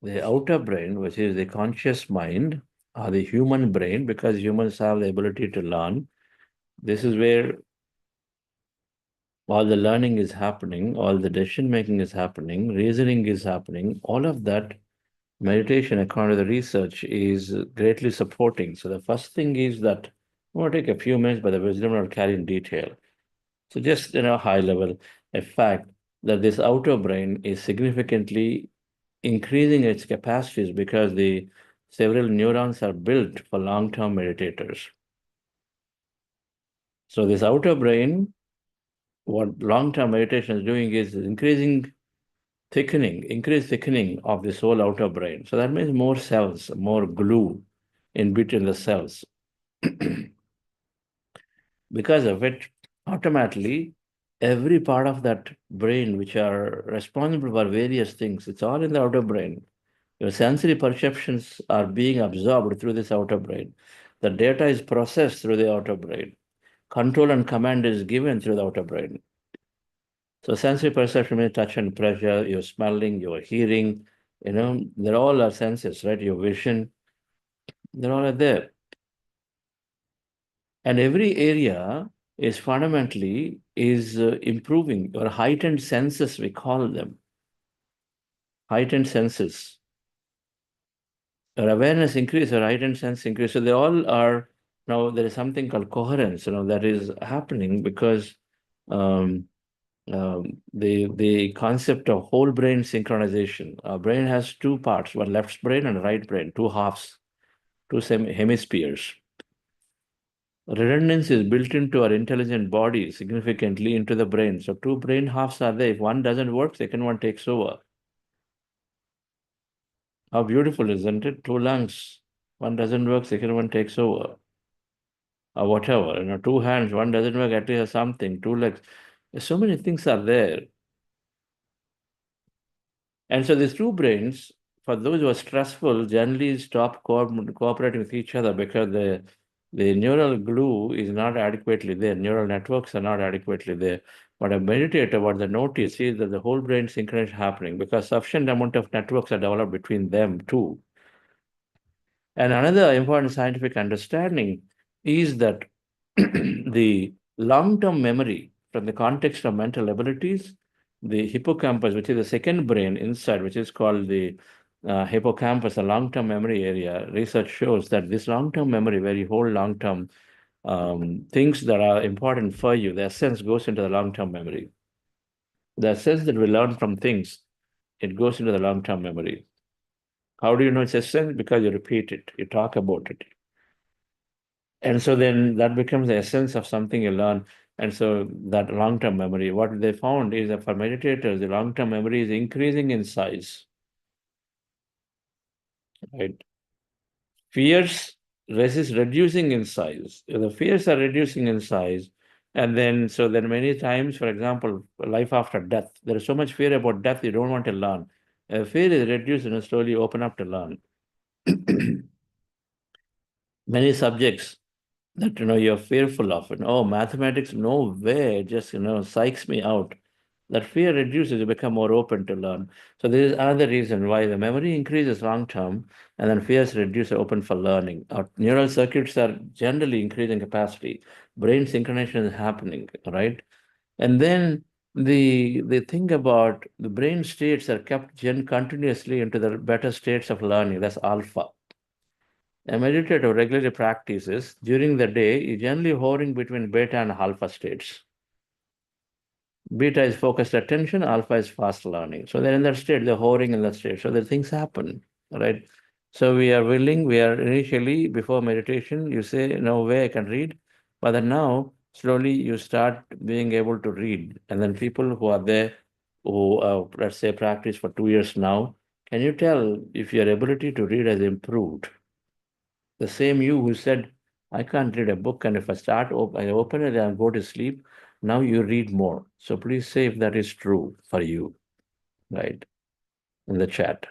the outer brain, which is the conscious mind, or the human brain, because humans have the ability to learn. This is where all the learning is happening, all the decision making is happening, reasoning is happening. All of that meditation, according to the research, is greatly supporting. So the first thing is that I'm going to take a few minutes, but the wisdom will carry in detail. So just high level, a fact that this outer brain is significantly increasing its capacities because the several neurons are built for long-term meditators. So this outer brain, what long-term meditation is doing is increased thickening of this whole outer brain. So that means more cells, more glue in between the cells. Because of it, automatically, every part of that brain which are responsible for various things, it's all in the outer brain. Your sensory perceptions are being absorbed through this outer brain. The data is processed through the outer brain. Control and command is given through the outer brain. So sensory perception means touch and pressure, your smelling, your hearing, they're all our senses, right? Your vision, they're all there. And every area is fundamentally improving. Your heightened senses, we call them. Heightened senses. Your awareness increase, your heightened sense increase. So they all are, now there is something called coherence, that is happening because the concept of whole brain synchronization. Our brain has two parts, one left brain and right brain, two halves, two hemispheres. Redundancy is built into our intelligent body significantly into the brain. So two brain halves are there. If one doesn't work, second one takes over. How beautiful, isn't it? Two lungs, one doesn't work, second one takes over. Or whatever, two hands, one doesn't work, at least something, two legs. So many things are there. And so these two brains, for those who are stressful, generally stop cooperating with each other because the neural glue is not adequately there. Neural networks are not adequately there. But a meditator, what they notice is that the whole brain synchronization is happening because sufficient amount of networks are developed between them too. And another important scientific understanding is that the long-term memory from the context of mental abilities, the hippocampus, which is the second brain inside, which is called the hippocampus, the long-term memory area, research shows that this long-term memory, where you hold long-term things that are important for you, the essence goes into the long-term memory. The essence that we learn from things, it goes into the long-term memory. How do you know it's essence? Because you repeat it, you talk about it. And so then that becomes the essence of something you learn. And so that long-term memory, what they found is that for meditators, the long-term memory is increasing in size. Right? Fears resist reducing in size. The fears are reducing in size. And then, so then many times, for example, life after death, there is so much fear about death, you don't want to learn. Fear is reduced and slowly open up to learn. Many subjects that you're fearful of, mathematics, no way, just psychs me out. That fear reduces, you become more open to learn. So this is another reason why the memory increases long term, and then fears reduce, open for learning. Our neural circuits are generally increasing capacity. Brain synchronization is happening, right? And then the thing about the brain states are kept continuously into the better states of learning. That's alpha. A meditator regularly practices during the day is generally hovering between beta and alpha states. Beta is focused attention, alpha is fast learning. So they're in that state, they're hovering in that state. So the things happen, right? So we are initially, before meditation, you say, no way I can read. But then now, slowly you start being able to read. And then people who are there, who, let's say, practice for 2 years now, can you tell if your ability to read has improved? The same you who said, I can't read a book, and if I open it and go to sleep, now you read more. So please say if that is true for you, right, in the chat.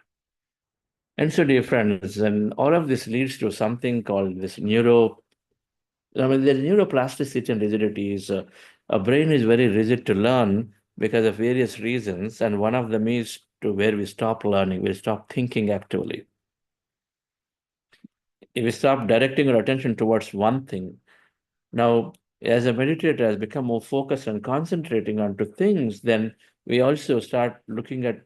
And so, dear friends, and all of this leads to something called this there's neuroplasticity and rigidity is, a brain is very rigid to learn because of various reasons, and one of them is to where we stop learning, we stop thinking actively. If we stop directing our attention towards one thing, now, as a meditator has become more focused and concentrating onto things, then we also start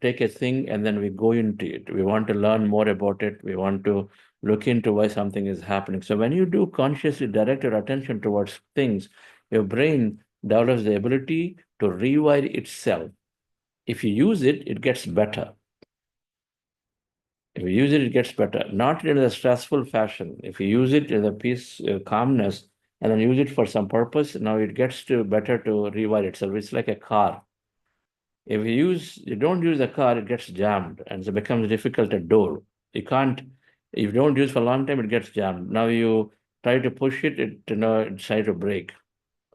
take a thing and then we go into it. We want to learn more about it. We want to look into why something is happening. So when you do consciously direct your attention towards things, your brain develops the ability to rewire itself. If you use it, it gets better. If you use it, it gets better. Not in a stressful fashion. If you use it in a peace, calmness, and then use it for some purpose, now it gets better to rewire itself. It's like a car. If you don't use the car, it gets jammed and it becomes difficult at door. If you don't use for a long time, it gets jammed. Now you try to push it, it's try to break,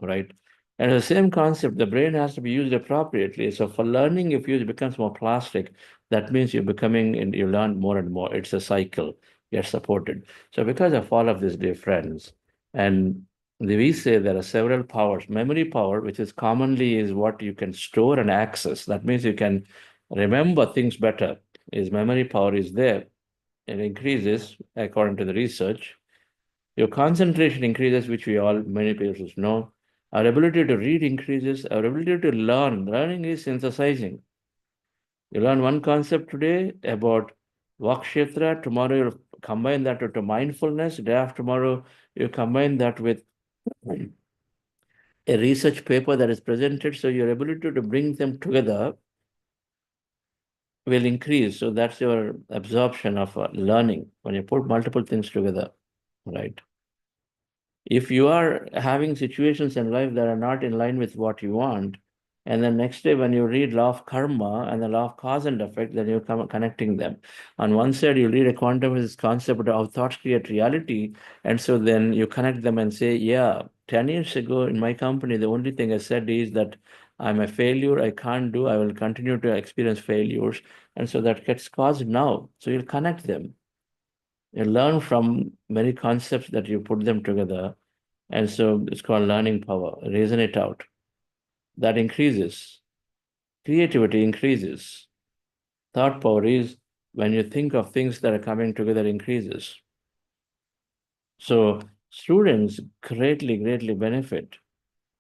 right? And the same concept, the brain has to be used appropriately. So for learning, if it becomes more plastic, that means you're becoming and you learn more and more. It's a cycle. You're supported. So because of all of this, dear friends, and we say there are several powers. Memory power, which is commonly is what you can store and access. That means you can remember things better. Is memory power is there. It increases according to the research. Your concentration increases, which we all many people know. Our ability to read increases. Our ability to learn. Learning is synthesizing. You learn one concept today about Vakshetra, tomorrow you'll combine that with mindfulness, day after tomorrow you combine that with a research paper that is presented, so your ability to bring them together will increase. So that's your absorption of learning when you put multiple things together, right? If you are having situations in life that are not in line with what you want, and then next day when you read law of karma and the law of cause and effect, then you're connecting them. On one side, you read a quantum physics concept of thoughts create reality, and so then you connect them and say, yeah, 10 years ago in my company, the only thing I said is that I'm a failure, I can't do, I will continue to experience failures. And so that gets caused now. So you'll connect them. You learn from many concepts that you put them together. And so it's called learning power. Reason it out. That increases. Creativity increases. Thought power is when you think of things that are coming together increases. So students greatly, greatly benefit.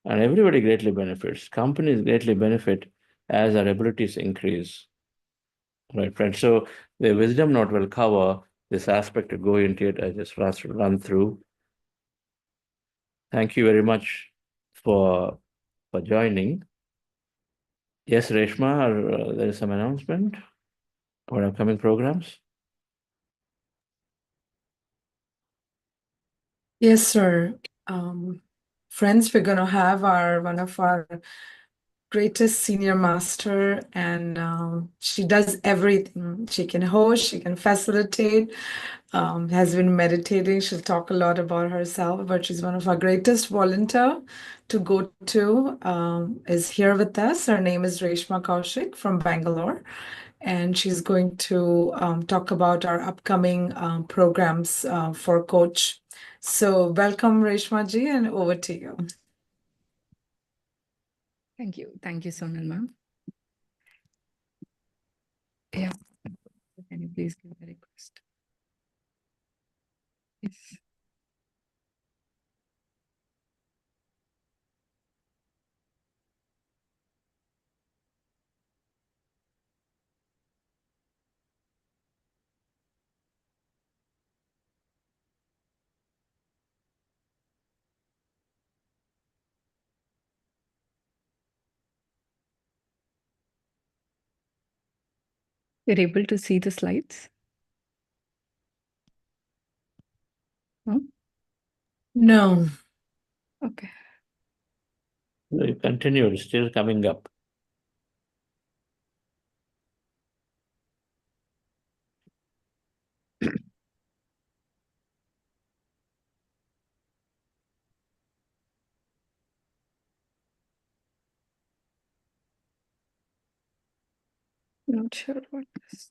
And everybody greatly benefits. Companies greatly benefit as our abilities increase. Right, friends. So the wisdom note will cover this aspect to go into it. I just run through. Thank you very much for joining. Yes, Reshma, there is some announcement for upcoming programs. Yes, sir. Friends, we're going to have one of our greatest senior master, and she does everything. She can host, she can facilitate, has been meditating. She'll talk a lot about herself, but she's one of our greatest volunteer to go to, is here with us. Her name is Reshma Kaushik from Bangalore, and she's going to talk about our upcoming programs for coach. So welcome, Reshma ji, and over to you. Thank you. Thank you, Sonal ma'am. Yeah. Can you please give the request? Yes. You're able to see the slides? No? No. Okay. You continue, it's still coming up. Not sure what this.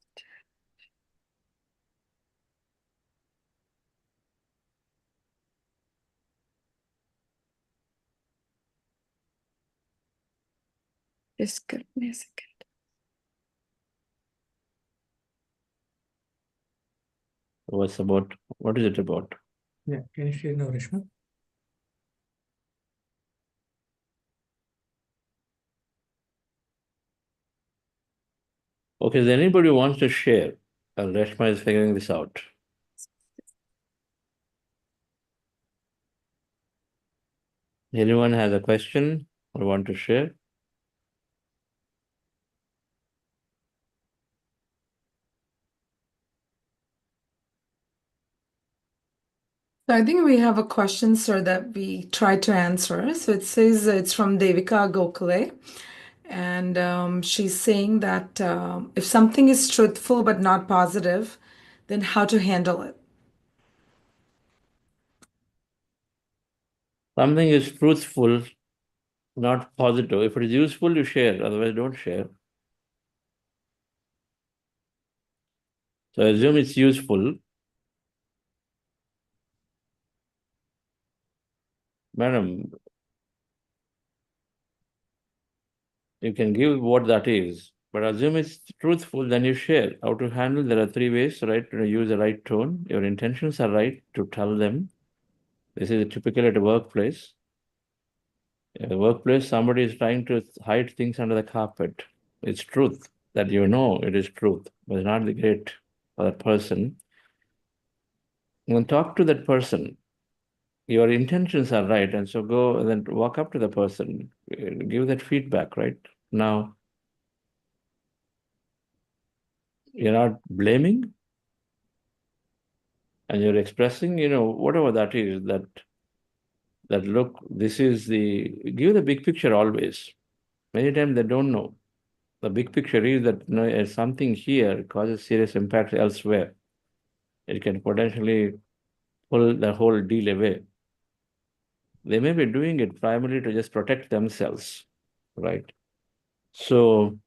Just give me a second. What is it about? Yeah, can you share now, Reshma? Okay, is there anybody who wants to share? Reshma is figuring this out. Anyone has a question or want to share? So I think we have a question, sir, that we try to answer. So it says it's from Devika Gokhale. And she's saying that if something is truthful but not positive, then how to handle it? Something is truthful, not positive. If it is useful, you share. Otherwise, don't share. So I assume it's useful. Madam, you can give what that is, but assume it's truthful, then you share how to handle. There are 3 ways, right? To use the right tone. Your intentions are right to tell them. This is typical at a workplace. In a workplace, somebody is trying to hide things under the carpet. It's truth that you know it is truth, but it's not the great for that person. When talk to that person, your intentions are right, and so go and then walk up to the person, give that feedback, right? Now, you're not blaming, and you're expressing, whatever that is, that look, this is give the big picture always. Many times they don't know. The big picture is that something here causes serious impact elsewhere. It can potentially pull the whole deal away. They may be doing it primarily to just protect themselves, right? So,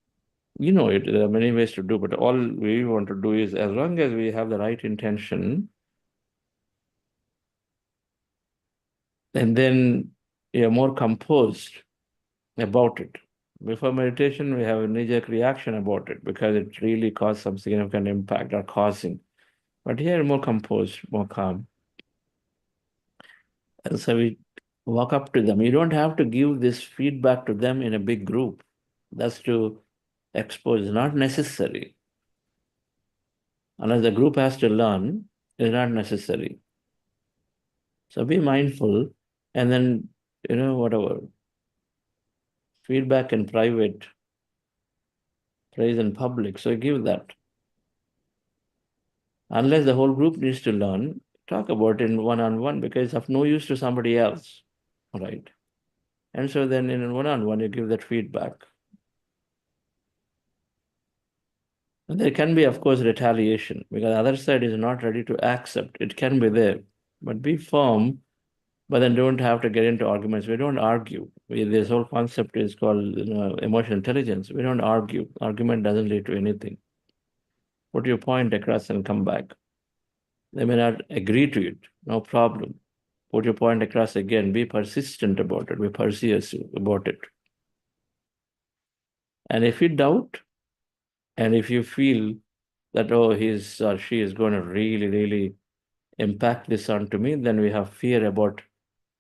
there are many ways to do, but all we want to do is, as long as we have the right intention, and then you're more composed about it. Before meditation, we have a knee-jerk reaction about it because it really caused some significant impact or causing. But here, more composed, more calm. And so we walk up to them. You don't have to give this feedback to them in a big group. That's to expose, not necessary. Unless the group has to learn, it's not necessary. So be mindful, and then, whatever. Feedback in private, praise in public. So give that. Unless the whole group needs to learn, talk about it in one-on-one, because it's of no use to somebody else, right? And so then in one-on-one, you give that feedback. And there can be, of course, retaliation, because the other side is not ready to accept. It can be there, but be firm, but then don't have to get into arguments. We don't argue. This whole concept is called emotional intelligence. We don't argue. Argument doesn't lead to anything. Put your point across and come back. They may not agree to it, no problem. Put your point across again. Be persistent about it. Be persuasive about it. And if you doubt, and if you feel that, oh, he or she is going to really, really impact this onto me, then we have fear about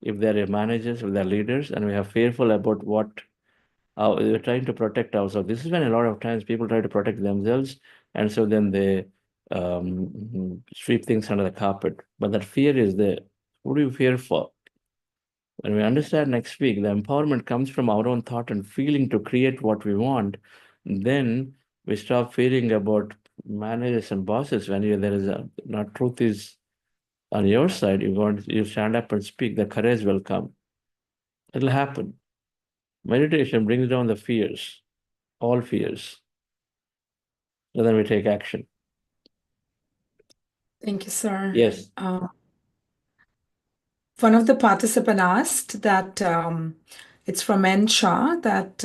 if they're managers, if they're leaders, and we have fearful about we're trying to protect ourselves. This is when a lot of times people try to protect themselves, and so then they sweep things under the carpet. But that fear is there. What do you fear for? When we understand next week, the empowerment comes from our own thought and feeling to create what we want. Then we stop fearing about managers and bosses. When there is not truth is on your side, you stand up and speak. The courage will come. It'll happen. Meditation brings down the fears, all fears. So then we take action. Thank you, sir. Yes. One of the participants asked that it's from Ensha that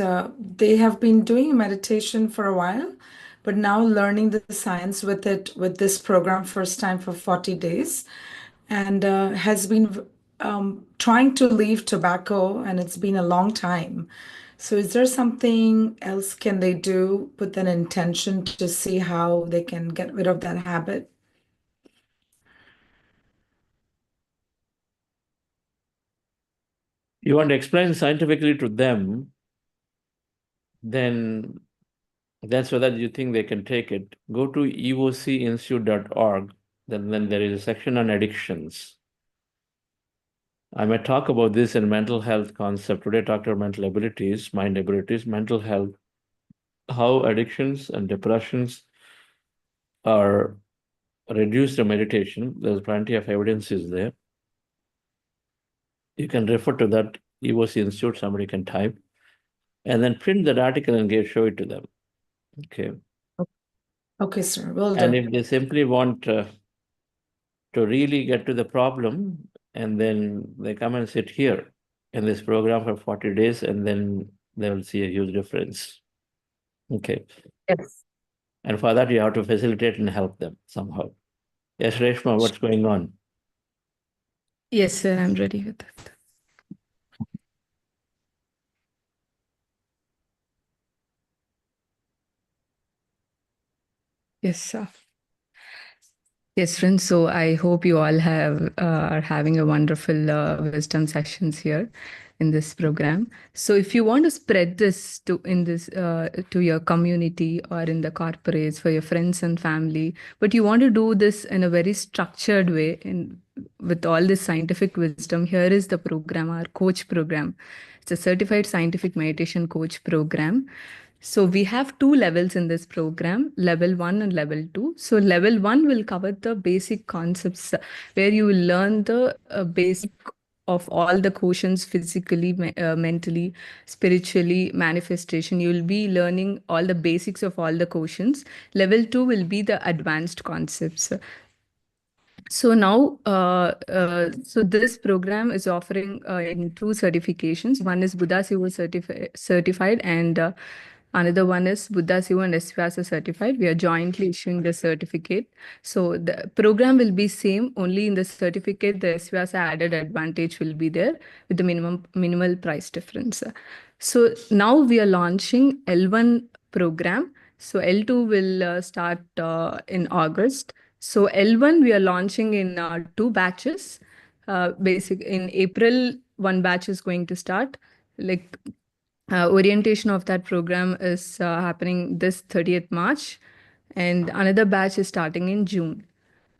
they have been doing meditation for a while, but now learning the science with this program first time for 40 days, and has been trying to leave tobacco, and it's been a long time. So is there something else can they do with an intention to see how they can get rid of that habit? You want to explain scientifically to them, then that's whether you think they can take it. Go to evocinstitute.org. Then there is a section on addictions. I may talk about this in mental health concept. Today I talked about mental abilities, mind abilities, mental health, how addictions and depressions are reduced to meditation. There's plenty of evidences there. You can refer to that EOC Institute, somebody can type, and then print that article and show it to them. Okay. Okay, sir. Will And do. if they simply want to really get to the problem, and then they come and sit here in this program for 40 days, and then they will see a huge difference. Okay. Yes. And for that, you have to facilitate and help them somehow. Yes, Reshma, what's going on? Yes, sir, I'm ready with that. Yes, sir. Yes, friends. So I hope you all are having a wonderful wisdom sessions here in this program. So if you want to spread this to your community or in the corporates for your friends and family, but you want to do this in a very structured way in with all this scientific wisdom, here is the program, our coach program. It's a certified scientific meditation coach program. So we have two levels in this program, level 1 and level 2. So level 1 will cover the basic concepts where you will learn the basic of all the quotients physically, mentally, spiritually, manifestation. You will be learning all the basics of all the quotients. Level 2 will be the advanced concepts. So now, so this program is offering in two certifications. One is Buddha Siva certified, and another one is Buddha Siva and Esvyasa certified. We are jointly issuing the certificate. So the program will be same. Only in the certificate, the Esvyasa added advantage will be there with the minimal price difference. So now we are launching L1 program. So L2 will start in August. So L1 we are launching in two batches. Basic in April, one batch is going to start. Like orientation of that program is happening this 30th March, and another batch is starting in June.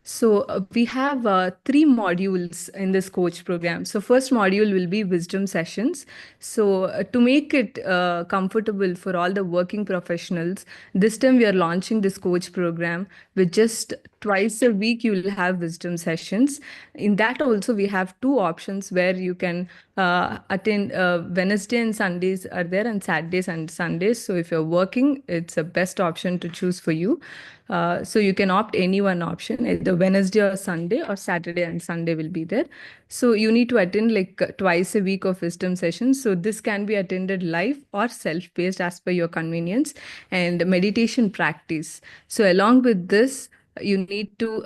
So we have three modules in this coach program. So first module will be wisdom sessions. So to make it comfortable for all the working professionals, this time we are launching this coach program with just twice a week you will have wisdom sessions. In that also we have two options where you can attend Wednesday and Sundays are there, and Saturdays and Sundays. So if you're working, it's a best option to choose for you. So you can opt any one option, either Wednesday or Sunday, or Saturday and Sunday will be there. So you need to attend like twice a week of wisdom sessions. So this can be attended live or self-paced as per your convenience, and meditation practice. So along with this, you need to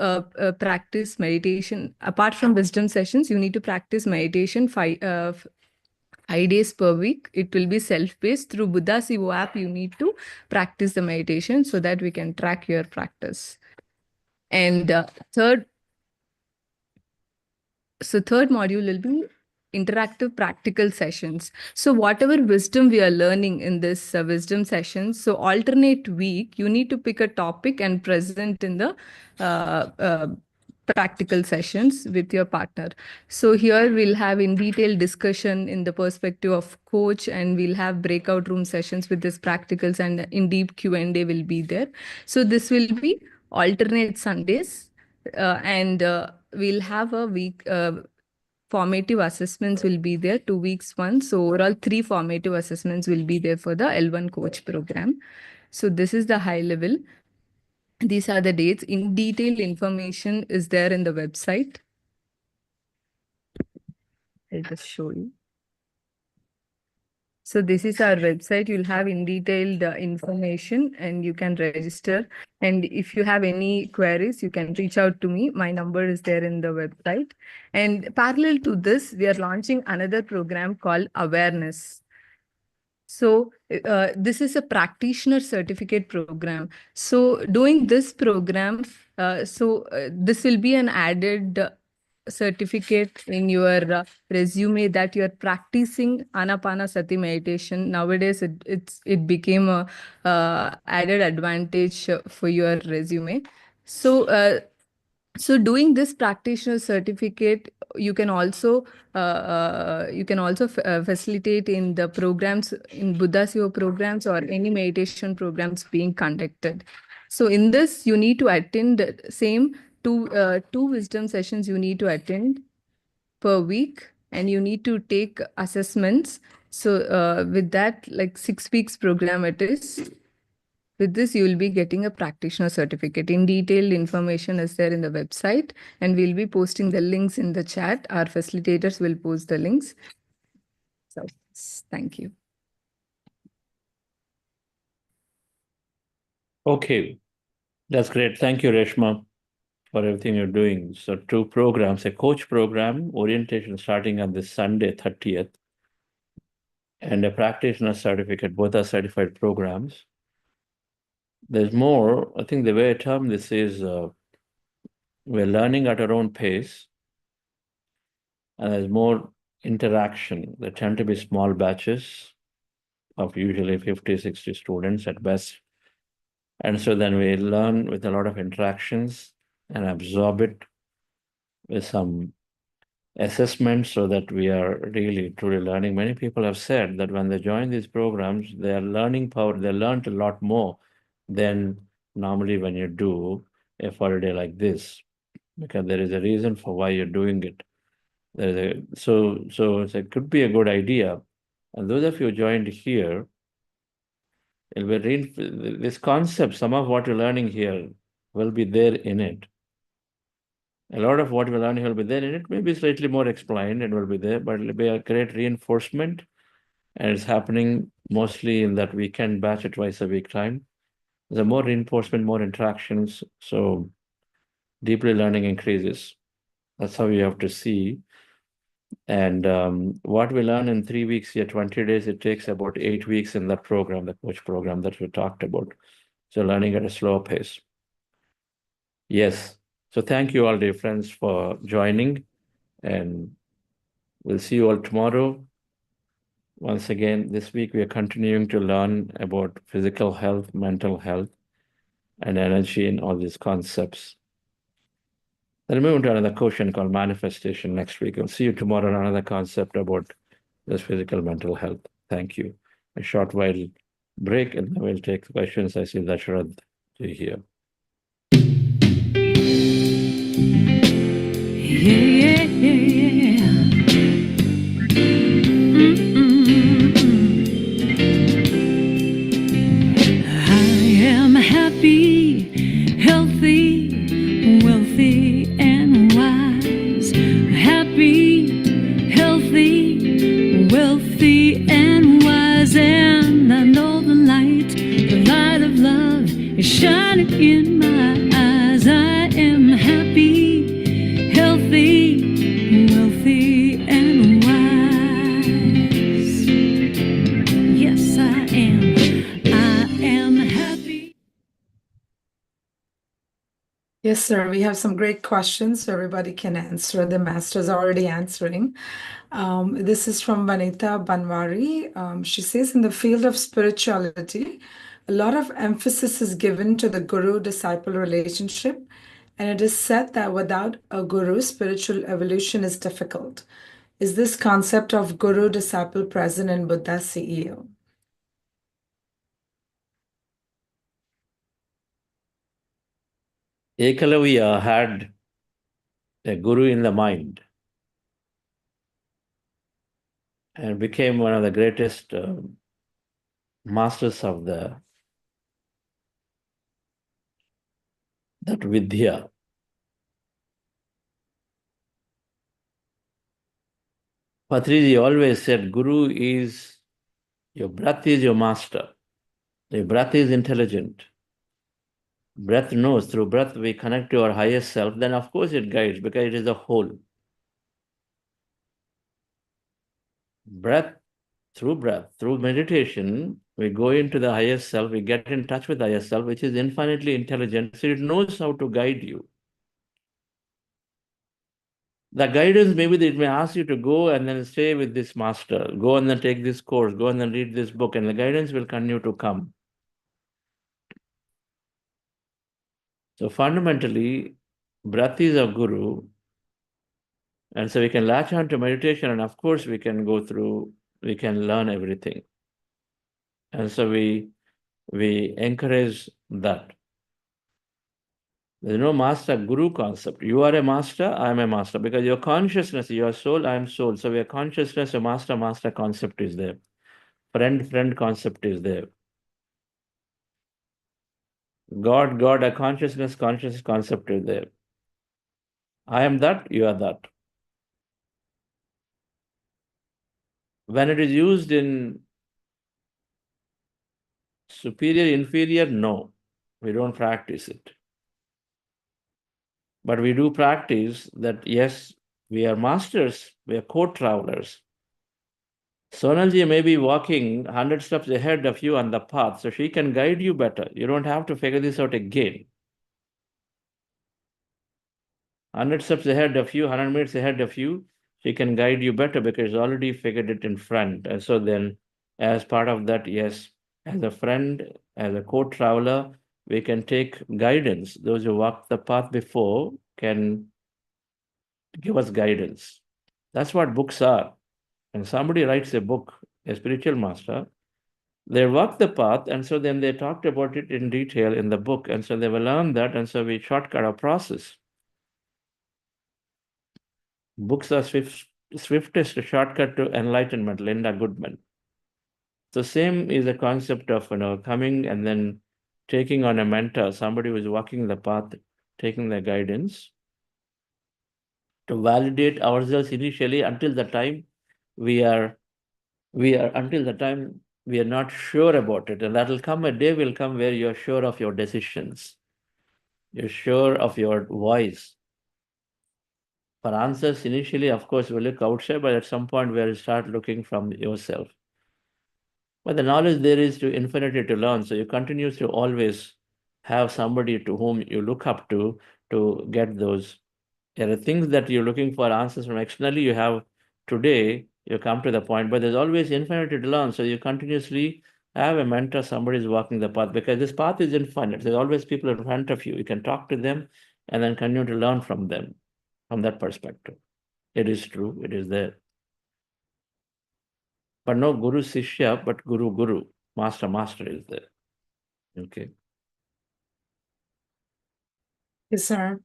practice meditation. Apart from wisdom sessions, you need to practice meditation 5 days per week. It will be self-paced. Through Buddha Sivo app, you need to practice the meditation so that we can track your practice. And third module will be interactive practical sessions. So whatever wisdom we are learning in this wisdom sessions, so alternate week, you need to pick a topic and present in the practical sessions with your partner. So here we'll have in detail discussion in the perspective of coach, and we'll have breakout room sessions with this practicals, and in deep Q&A will be there. So this will be alternate Sundays, and we'll have a week formative assessments will be there 2 weeks once. So overall 3 formative assessments will be there for the L1 coach program. So this is the high level. These are the dates. In detail information is there in the website. I'll just show you. So this is our website. You'll have in detailed information and you can register. And if you have any queries, you can reach out to me. My number is there in the website. And parallel to this, we are launching another program called Awareness. So this is a practitioner certificate program. So doing this program, this will be an added certificate in your resume that you are practicing Anapanasati meditation. Nowadays, it became a added advantage for your resume. So doing this practitioner certificate, you can also facilitate in the programs, in Buddha Siva programs or any meditation programs being conducted. So in this, you need to attend same two wisdom sessions you need to attend per week, and you need to take assessments. So with that, like 6 weeks program it is. With this, you will be getting a practitioner certificate. In detailed information is there in the website, and we'll be posting the links in the chat. Our facilitators will post the links. So thank you. Okay. That's great. Thank you, Reshma, for everything you're doing. So 2 programs, a coach program, orientation starting on this Sunday, 30th, and a practitioner certificate. Both are certified programs. There's more. I think the way I term this is we're learning at our own pace, and there's more interaction. There tend to be small batches of usually 50, 60 students at best. And so then we learn with a lot of interactions and absorb it with some assessment so that we are really truly learning. Many people have said that when they join these programs, their learning power, they learned a lot more than normally when you do a full day like this, because there is a reason for why you're doing it. So it could be a good idea. And those of you who joined here, it'll be this concept, some of what you're learning here will be there in it. A lot of what we're learning will be there in it, maybe slightly more explained and will be there, but it'll be a great reinforcement. And it's happening mostly in that weekend batch at twice a week time. There's more reinforcement, more interactions. So deeply learning increases. That's how you have to see. And what we learn in 3 weeks here, 20 days, it takes about 8 weeks in that program, the coach program that we talked about. So learning at a slow pace. Yes. So thank you all, dear friends, for joining. And we'll see you all tomorrow. Once again, this week we are continuing to learn about physical health, mental health, and energy and all these concepts. Then we move to another question called manifestation next week. We'll see you tomorrow on another concept about this physical mental health. Thank you. A short while break, and then we'll take questions. I see Dasharad here. I am happy, healthy, wealthy, and wise. Happy, healthy, wealthy, and wise. And I know the light of love is shining in my eyes. I am happy, healthy, wealthy, and wise. Yes, I am. I am happy. Yes, sir. We have some great questions, so everybody can answer. The master's already answering. This is from Vanita Banwari. She says, in the field of spirituality, a lot of emphasis is given to the guru-disciple relationship, and it is said that without a guru, spiritual evolution is difficult. Is this concept of guru-disciple present in Buddha's CEO? Ekalavya had a guru in the mind and became one of the greatest masters of that Vidya. Patriji always said, Guru is, your breath is your master. Your breath is intelligent. Breath knows. Through breath we connect to our highest self. Then of course it guides because it is a whole. Breath, through meditation, we go into the highest self, we get in touch with the highest self, which is infinitely intelligent. So it knows how to guide you. The guidance, maybe it may ask you to go and then stay with this master, go and then take this course, go and then read this book, and the guidance will continue to come. So fundamentally, breath is our guru. And so we can latch on to meditation, and of course we can go through, we can learn everything. And so we encourage that. There's no master guru concept. You are a master, I am a master, because your consciousness, your soul, I am soul. So your consciousness, your master concept is there. Friend concept is there. God, a conscious concept is there. I am that, you are that. When it is used in superior, inferior, no, we don't practice it. But we do practice that, yes, we are masters, we are co-travelers. Sonalji may be walking 100 steps ahead of you on the path, so she can guide you better. You don't have to figure this out again. 100 steps ahead of you, 100 minutes ahead of you, she can guide you better because she's already figured it in front. And so then, as part of that, yes, as a friend, as a co-traveler, we can take guidance. Those who walked the path before can give us guidance. That's what books are. When somebody writes a book, a spiritual master, they walk the path, and so then they talked about it in detail in the book, and so they will learn that, and so we shortcut our process. Books are swiftest shortcut to enlightenment, Linda Goodman. So same is the concept of coming and then taking on a mentor, somebody who is walking the path, taking the guidance to validate ourselves initially until the time we are not sure about it. And that will come, a day will come where you're sure of your decisions. You're sure of your voice. For answers, initially, of course, we look outside, but at some point, we'll start looking from yourself. But the knowledge there is to infinity to learn. So you continue to always have somebody to whom you look up to get those. There are things that you're looking for answers from externally. You have today, you come to the point, but there's always infinity to learn. So you continuously have a mentor, somebody is walking the path, because this path is infinite. There's always people in front of you. You can talk to them and then continue to learn from them from that perspective. It is true, it is there. But no Guru Sishya, but Guru, Master is there. Okay. Yes, sir.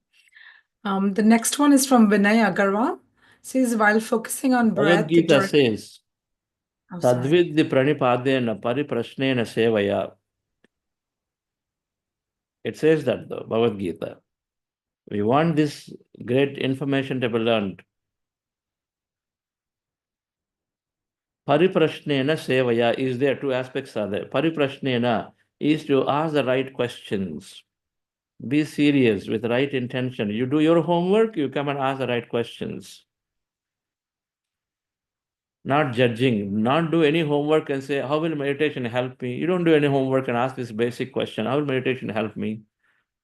The next one is from Vinay Agarwal. Says while focusing on breath, Bhagavad Gita says, Oh, sorry. Tadvidhi pranipadena pariprashnena sevaya. It says that though, Bhagavad Gita. We want this great information to be learned. Pariprashnena sevaya is there, two aspects are there. Pariprashnena is to ask the right questions. Be serious with right intention. You do your homework, you come and ask the right questions. Not judging, not do any homework and say, how will meditation help me? You don't do any homework and ask this basic question, how will meditation help me?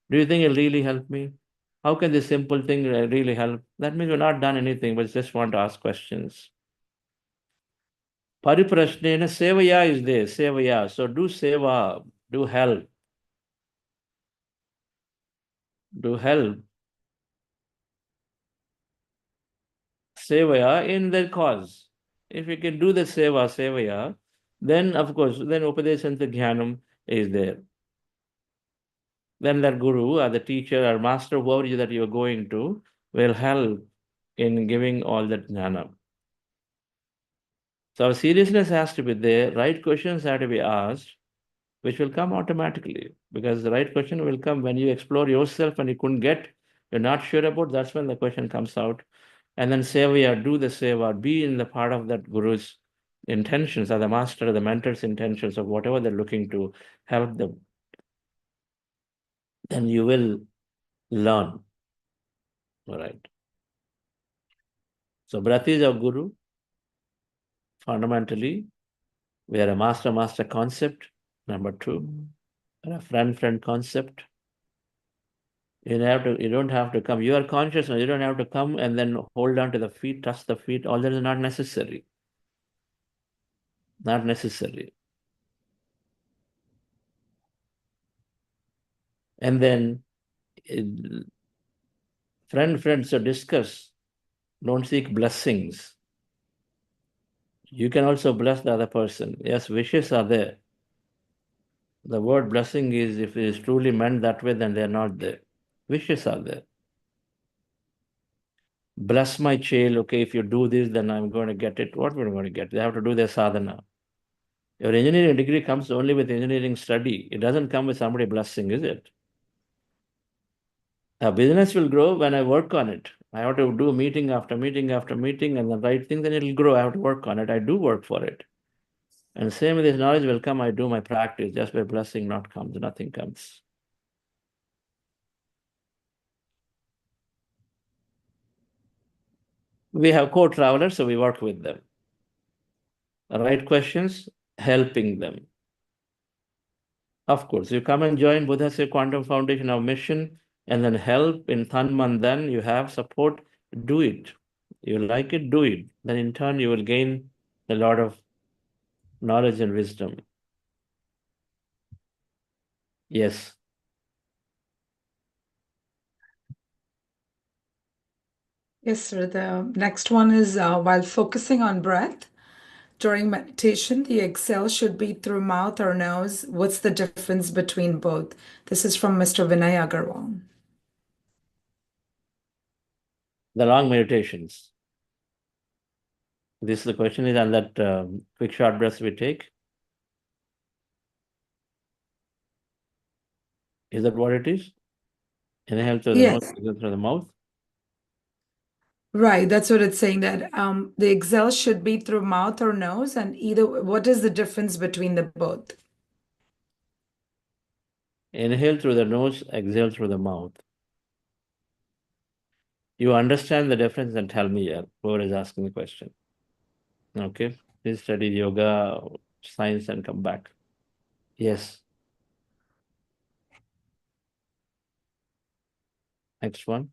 Do you think it'll really help me? How can this simple thing really help? That means you've not done anything, but just want to ask questions. Pariprashnena sevaya is there, sevaya. So do seva, do help. Do help. Sevaya in their cause. If you can do the sevaya, then of course, then Upadesanta Jnanam is there. Then that guru or the teacher or master, whoever it is that you're going to, will help in giving all that jnana. So our seriousness has to be there, right questions have to be asked, which will come automatically, because the right question will come when you explore yourself and you couldn't get, you're not sure about, that's when the question comes out. And then sevaya, do the seva, be in the part of that guru's intentions, or the master or the mentor's intentions of whatever they're looking to help them. Then you will learn. All right. So breath is our guru. Fundamentally, we are a master concept. Number two, and a friend concept. You don't have to come. You are conscious, you don't have to come and then hold on to the feet, touch the feet. All that is not necessary. Not necessary. And then friends, so discuss. Don't seek blessings. You can also bless the other person. Yes, wishes are there. The word blessing is, if it is truly meant that way, then they are not there. Wishes are there. Bless my child, okay, if you do this, then I'm going to get it. What we're going to get? They have to do their sadhana. Your engineering degree comes only with engineering study. It doesn't come with somebody blessing, is it? A business will grow when I work on it. I have to do meeting after meeting after meeting and the right thing, then it'll grow. I have to work on it. I do work for it. And same with this knowledge will come. I do my practice. Just by blessing not comes, nothing comes. We have co-travelers, so we work with them. The right questions, helping them. Of course, you come and join Buddha Say Quantum Foundation, our mission, and then help in Tanman, then you have support, do it. You like it, do it. Then in turn, you will gain a lot of knowledge and wisdom. Yes. Yes, sir. The next one is while focusing on breath during meditation, the exhale should be through mouth or nose. What's the difference between both? This is from Mr. Vinay Agarwal. The long meditations. This is the question is on that quick short breaths we take. Is that what it is? Inhale through the nose, Yes, exhale through the mouth. right. That's what it's saying, that the exhale should be through mouth or nose, and either, what is the difference between the both? Inhale through the nose, exhale through the mouth. You understand the difference and tell me, whoever is asking the question. Okay, please study yoga, science, and come back. Yes. Next one.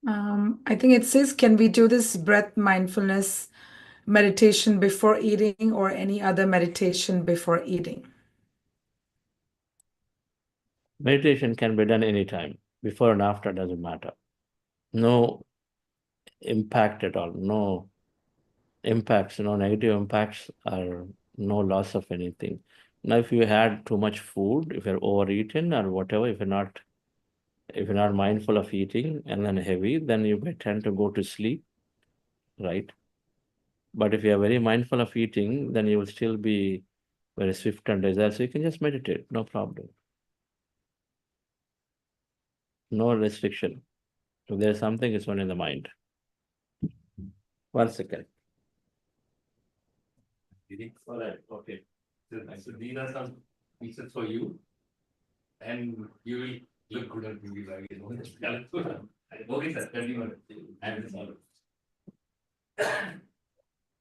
I think it says, can we do this breath mindfulness meditation before eating or any other meditation before eating? Meditation can be done anytime, before and after, doesn't matter. No impact at all, no impacts, no negative impacts, or no loss of anything. Now, if you had too much food, if you're overeaten or whatever, if you're not mindful of eating and then heavy, then you may tend to go to sleep, right? But if you are very mindful of eating, then you will still be very swift and desire. So you can just meditate, no problem. No restriction. If there's something, it's only in the mind. 1 second. All right, okay. So these are some pieces for you, and you will look good on TV, like, you know. Okay, sir, continue. And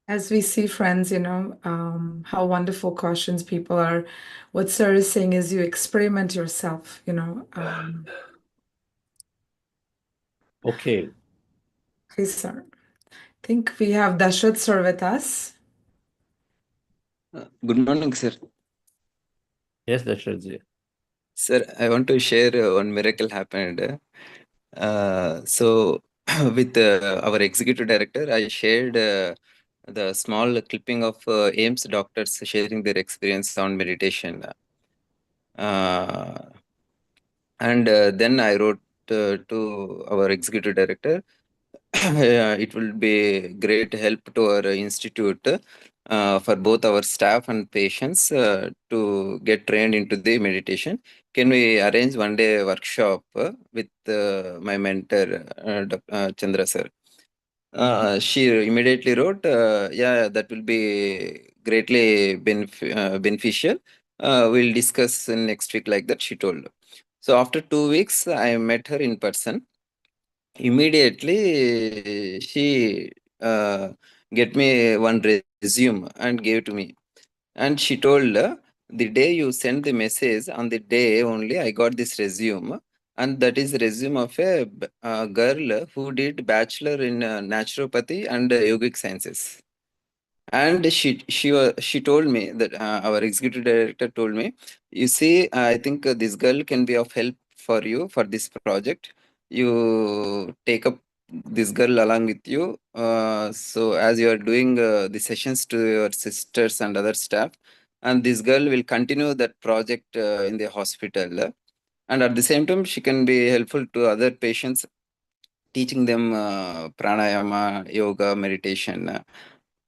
As we see, friends, how wonderful cautions people are. What sir is saying is you experiment yourself, okay. Please, sir. I think we have Dashrath sir with us. Good morning, sir. Yes, Dashrathji. Sir, I want to share one miracle happened. So, with our executive director, I shared the small clipping of AIMS doctors sharing their experience on meditation. And then I wrote to our executive director, it will be great help to our institute for both our staff and patients to get trained into the meditation. Can we arrange one day workshop with my mentor, Chandra sir? She immediately wrote, yeah, that will be greatly beneficial. We'll discuss next week, like that, she told. So after 2 weeks, I met her in person. Immediately, she get me one resume and gave to me. And she told, the day you send the message, on the day only, I got this resume. And that is resume of a girl who did bachelor in naturopathy and yogic sciences. And she told me that our executive director told me, you see, I think this girl can be of help for you for this project. You take up this girl along with you. So as you are doing the sessions to your sisters and other staff, and this girl will continue that project in the hospital. And at the same time, she can be helpful to other patients, teaching them pranayama, yoga, meditation.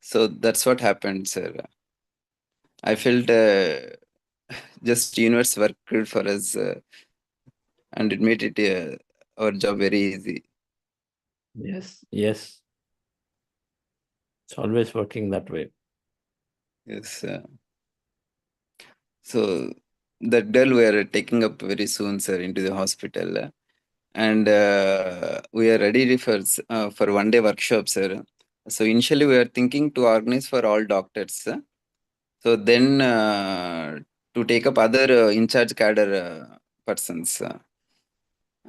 So that's what happened, sir. I felt just universe worked for us and it made it our job very easy. Yes, yes. It's always working that way. Yes. So that girl we are taking up very soon, sir, into the hospital. and we are ready for 1 day workshop, sir. So initially we are thinking to organize for all doctors, sir. So then to take up other in-charge cadre persons.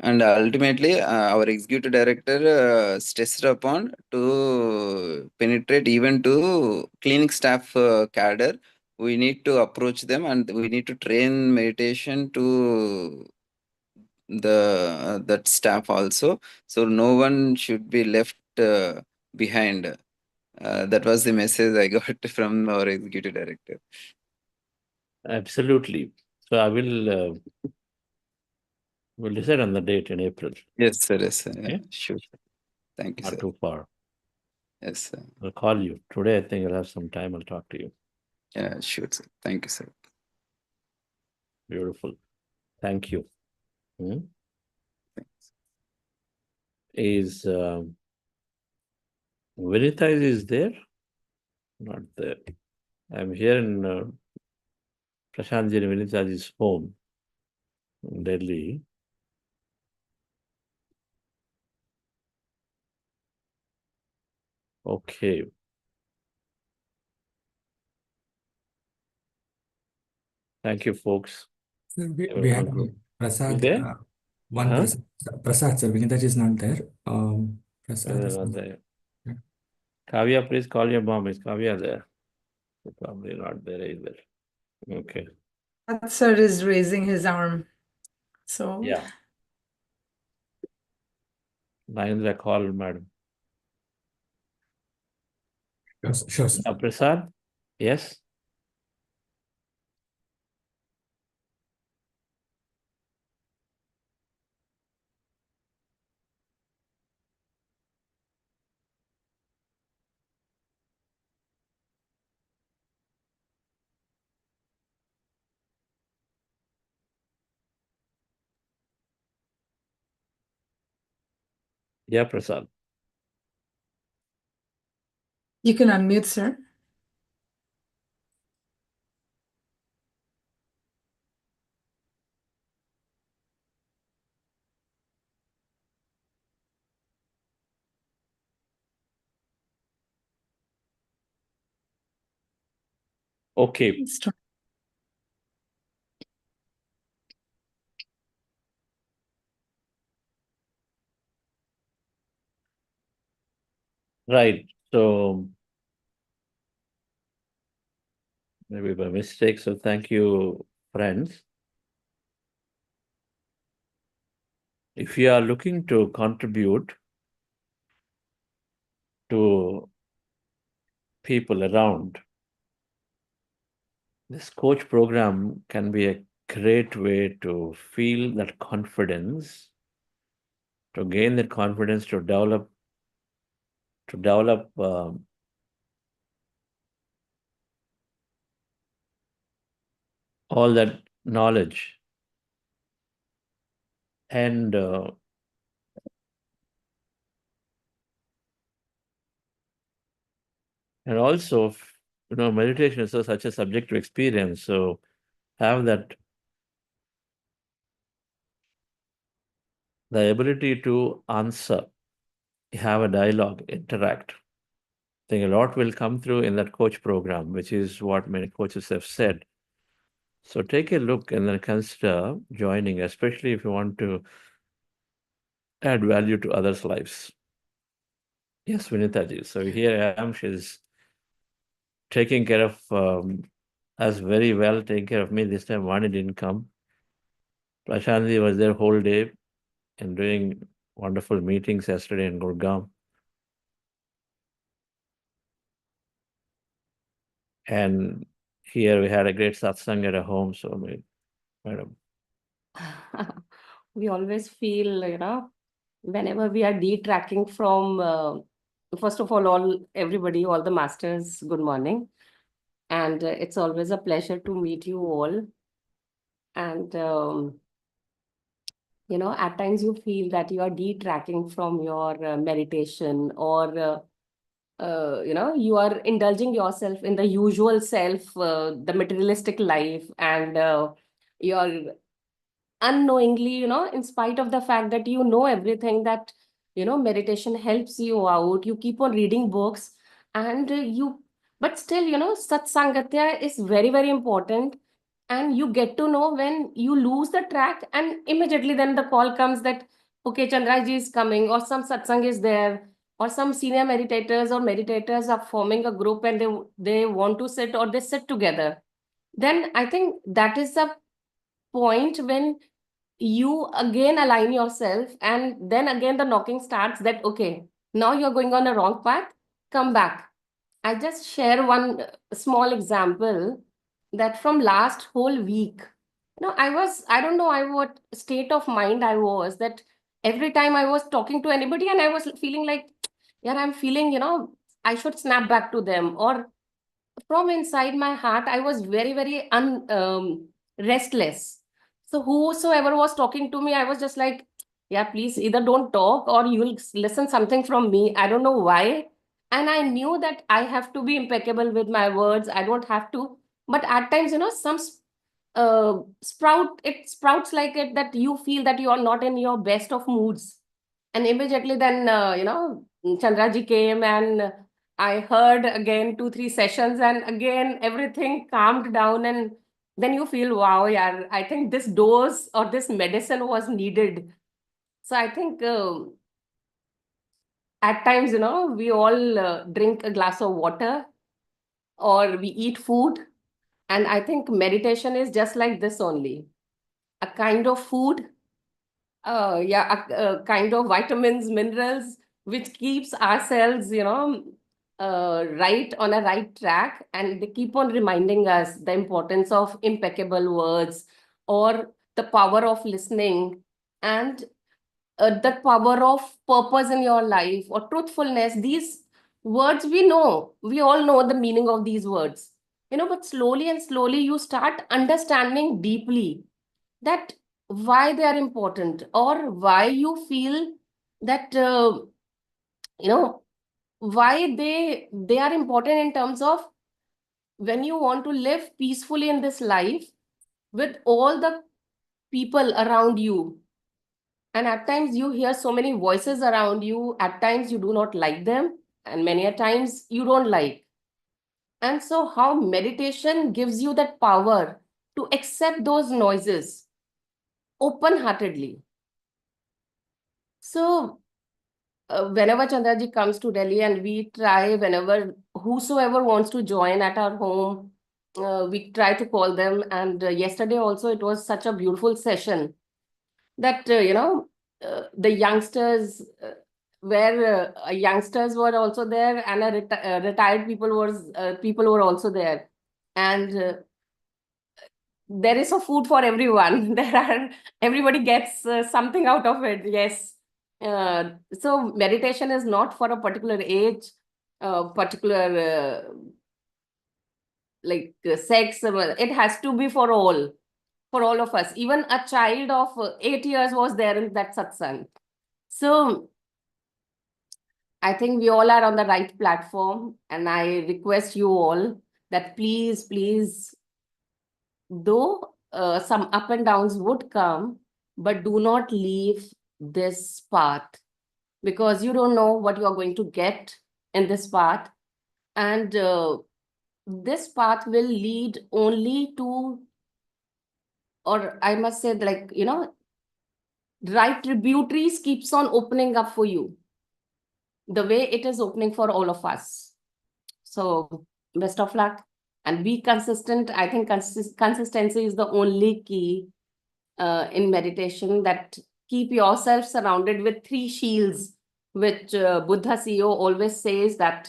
And ultimately, our executive director stressed upon to penetrate even to clinic staff cadre. We need to approach them and we need to train meditation to that staff also. So no one should be left behind. That was the message I got from our executive director. Absolutely. So I will we'll decide on the date in April. Yes, sir. Yes, sir. Okay. Sure. Thank you, Not sir. too far. Yes, sir. I'll call you. Today I think I'll have some time. I'll talk to you. Yeah, sure, sir. Thank you, sir. Beautiful. Thank you. Hmm? Thanks. Is Vinita is there? Not there. I'm here in Prashant Ji Vinitaji's home in Delhi. Okay. Thank you, folks. Sir, we Everyone have good. Prasad, there? one Huh? Prasad, sir. Vinitaji is not there. Prasad is Not there. Yeah. Kavya, please call your mom. Is Kavya there? Probably not there either. Okay. That sir is raising his arm. So Yeah. Mahendra, call madam. Sure, sir. Prasad? Yes? Yeah, Prasad. you can unmute, sir. Okay. Right. So maybe by mistake. So thank you, friends. If you are looking to contribute to people around, this coach program can be a great way to feel that confidence, to gain that confidence, to develop all that knowledge, and also, meditation is such a subjective experience. So have that the ability to answer, have a dialogue, interact. I think a lot will come through in that coach program, which is what many coaches have said. So take a look and then consider joining, especially if you want to add value to others' lives. Yes, Vinitaji. So here I am. She's taking care of us very well, taking care of me. This time Vani didn't come. Prashanti was there whole day and doing wonderful meetings yesterday in Gurgaon. And here we had a great satsang at a home. So, madam. We always feel, whenever we are detracking from, first of all everybody, all the masters, good morning. And it's always a pleasure to meet you all. And, at times you feel that you are detracking from your meditation, or, you are indulging yourself in the usual self, the materialistic life, and you're unknowingly, in spite of the fact that you know everything, that, meditation helps you out, you keep on reading books, and but still, Satsangatya is very, very important. And you get to know when you lose the track, and immediately then the call comes that, okay, Chandraji is coming, or some satsang is there, or some senior meditators or meditators are forming a group and they want to sit, or they sit together. Then I think that is the point when you again align yourself, and then again the knocking starts that, okay, now you're going on a wrong path, come back. I just share one small example, that from last whole week, I don't know what state of mind I was, that every time I was talking to anybody and I was feeling like, yeah, I'm feeling, I should snap back to them, or from inside my heart, I was very, very restless. So whosoever was talking to me, I was just like, yeah, please either don't talk or you'll listen something from me. I don't know why. And I knew that I have to be impeccable with my words. I don't have to. But at times, some it sprouts like it, that you feel that you are not in your best of moods. And immediately then, Chandraji came, and I heard again 2, 3 sessions, and again everything calmed down. And then you feel, wow, yeah, I think this dose or this medicine was needed. So I think at times, we all drink a glass of water, or we eat food. And I think meditation is just like this only, a kind of food, a kind of vitamins, minerals, which keeps ourselves, right on a right track. And they keep on reminding us the importance of impeccable words, or the power of listening, and the power of purpose in your life, or truthfulness. These words, we all know the meaning of these words, but slowly and slowly you start understanding deeply that why they are important, or why you feel that why they are important, in terms of when you want to live peacefully in this life with all the people around you. And at times you hear so many voices around you, at times you do not like them, and many a times you don't like. And so how meditation gives you that power to accept those noises open-heartedly. So whenever Chandraji comes to Delhi, and we try, whenever whosoever wants to join at our home, we try to call them. And yesterday also, it was such a beautiful session that, the youngsters, where youngsters were also there, and retired people were also there. And there is a food for everyone. Everybody gets something out of it. Yes. So meditation is not for a particular age, particular sex. It has to be for all of us. Even a child of 8 years was there in that satsang. So I think we all are on the right platform, and I request you all that please, though some up and downs would come, but do not leave this path, because you don't know what you are going to get in this path. And this path will lead only to, or I must say, right tributaries keeps on opening up for you, the way it is opening for all of us. So best of luck, and be consistent. I think consistency is the only key in meditation, that keep yourself surrounded with 3 shields, which Buddha CEO always says, that,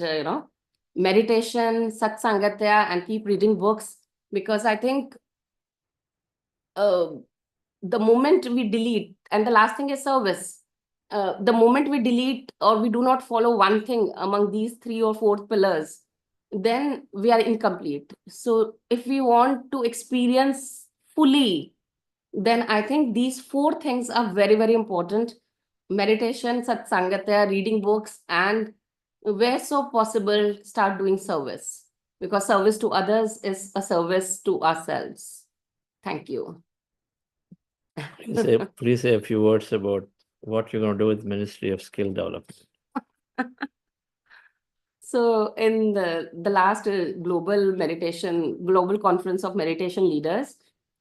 meditation, satsangatya, and keep reading books. Because I think the moment we delete, and the last thing is service, the moment we delete, or we do not follow one thing among these 3 or 4 pillars, then we are incomplete. So if we want to experience fully, then I think these 4 things are very, very important: meditation, satsangatya, reading books, and where so possible, start doing service, because service to others is a service to ourselves. Thank you. Please say a few words about what you're going to do with Ministry of Skill Development. So in the last global conference of meditation leaders,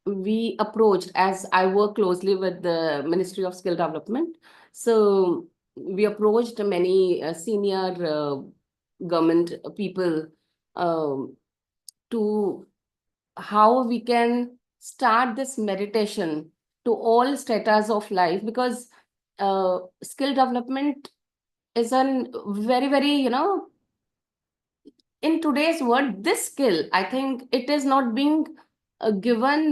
we approached, as I work closely with the Ministry of Skill Development. So we approached many senior government people to how we can start this meditation to all stratas of life, because skill development is a very, very, in today's world, this skill, I think it is not being given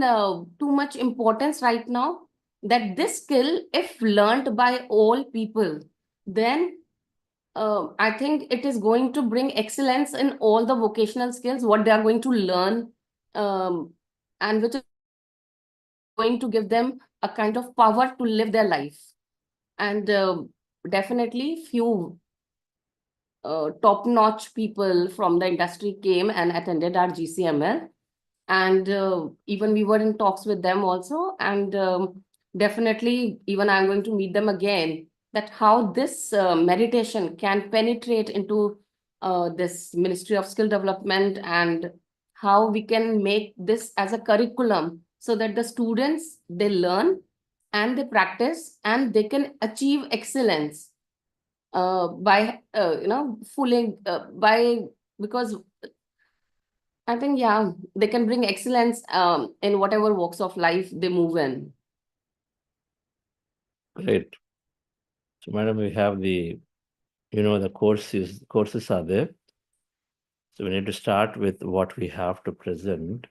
too much importance right now, that this skill, if learned by all people, then I think it is going to bring excellence in all the vocational skills, what they are going to learn, and which is going to give them a kind of power to live their life. And definitely few top-notch people from the industry came and attended our GCML. And even we were in talks with them also. And definitely, even I'm going to meet them again, that how this meditation can penetrate into this Ministry of Skill Development, and how we can make this as a curriculum so that the students, they learn and they practice and they can achieve excellence by fooling by, because I think, yeah, they can bring excellence in whatever walks of life they move in. Great. So, madam, we have the courses are there. So we need to start with what we have to present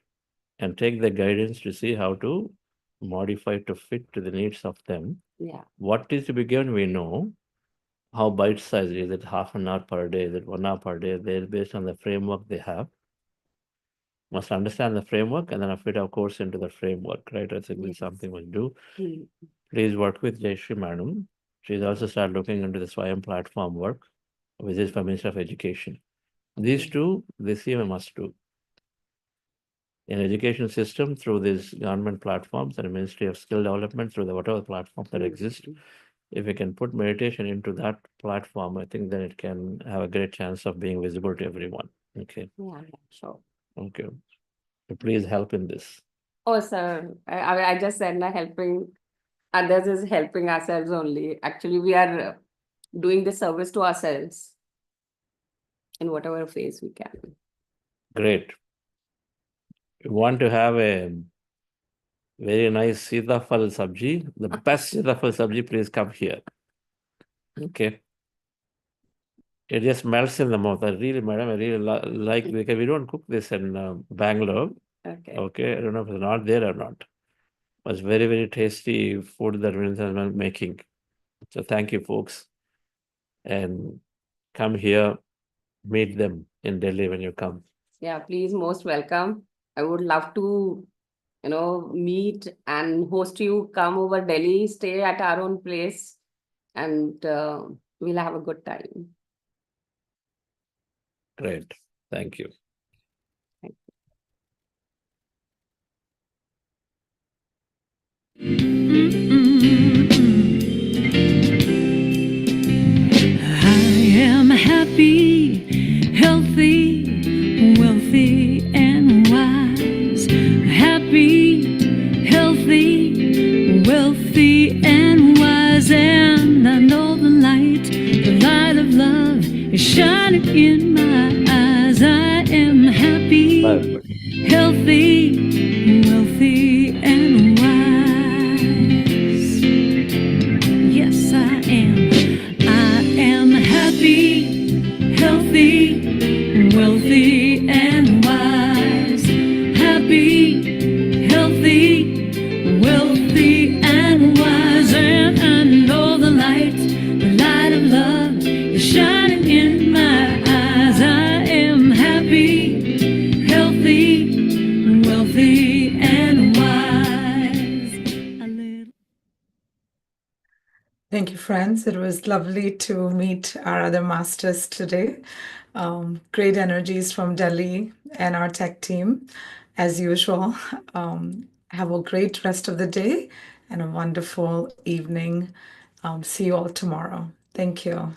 and take the guidance to see how to modify to fit to the needs of them. Yeah. What is to be given, we know. How bite-sized is it? Half an hour per day? Is it 1 hour per day? They're based on the framework they have. Must understand the framework and then fit our course into the framework, right? I think Yes. something we'll do. Mm. Please work with Jayashree madam. She's also started looking into the Swayam platform work, which is for Minister of Education. These two, this year we must do. In education system, through these government platforms and Ministry of Skill Development, through the whatever platforms that exist, if we can put meditation into that platform, I think then it can have a great chance of being visible to everyone. Okay. Yeah, sure. Okay. So please help in this. Oh, sir, I just said na, helping others is helping ourselves only. Actually, we are doing the service to ourselves in whatever phase we can. Great. You want to have a very nice Sitafal sabji, the best Sitafal sabji, please come here. Okay. It just melts in the mouth. Madam, I really like, because we don't cook this in Bangalore. Okay. Okay. I don't know if it's not there or not. It was very, very tasty food that we are making. So thank you, folks. And come here, meet them in Delhi when you come. Yeah, please, most welcome. I would love to, meet and host you. Come over Delhi, stay at our own place, and we'll have a good time. Great. Thank you. I am happy, healthy, wealthy, and wise. Happy, healthy, wealthy, and wise. And I know the light of love is shining in my eyes. I am happy, healthy, wealthy, and wise. Yes, I am. I am happy, healthy, wealthy, and wise. Happy, healthy, wealthy, and wise. And I know the light of love is shining in my eyes. I am happy, healthy, wealthy, and wise. A little. Thank you, friends. It was lovely to meet our other masters today. Great energies from Delhi and our tech team, as usual. Have a great rest of the day and a wonderful evening. See you all tomorrow. Thank you.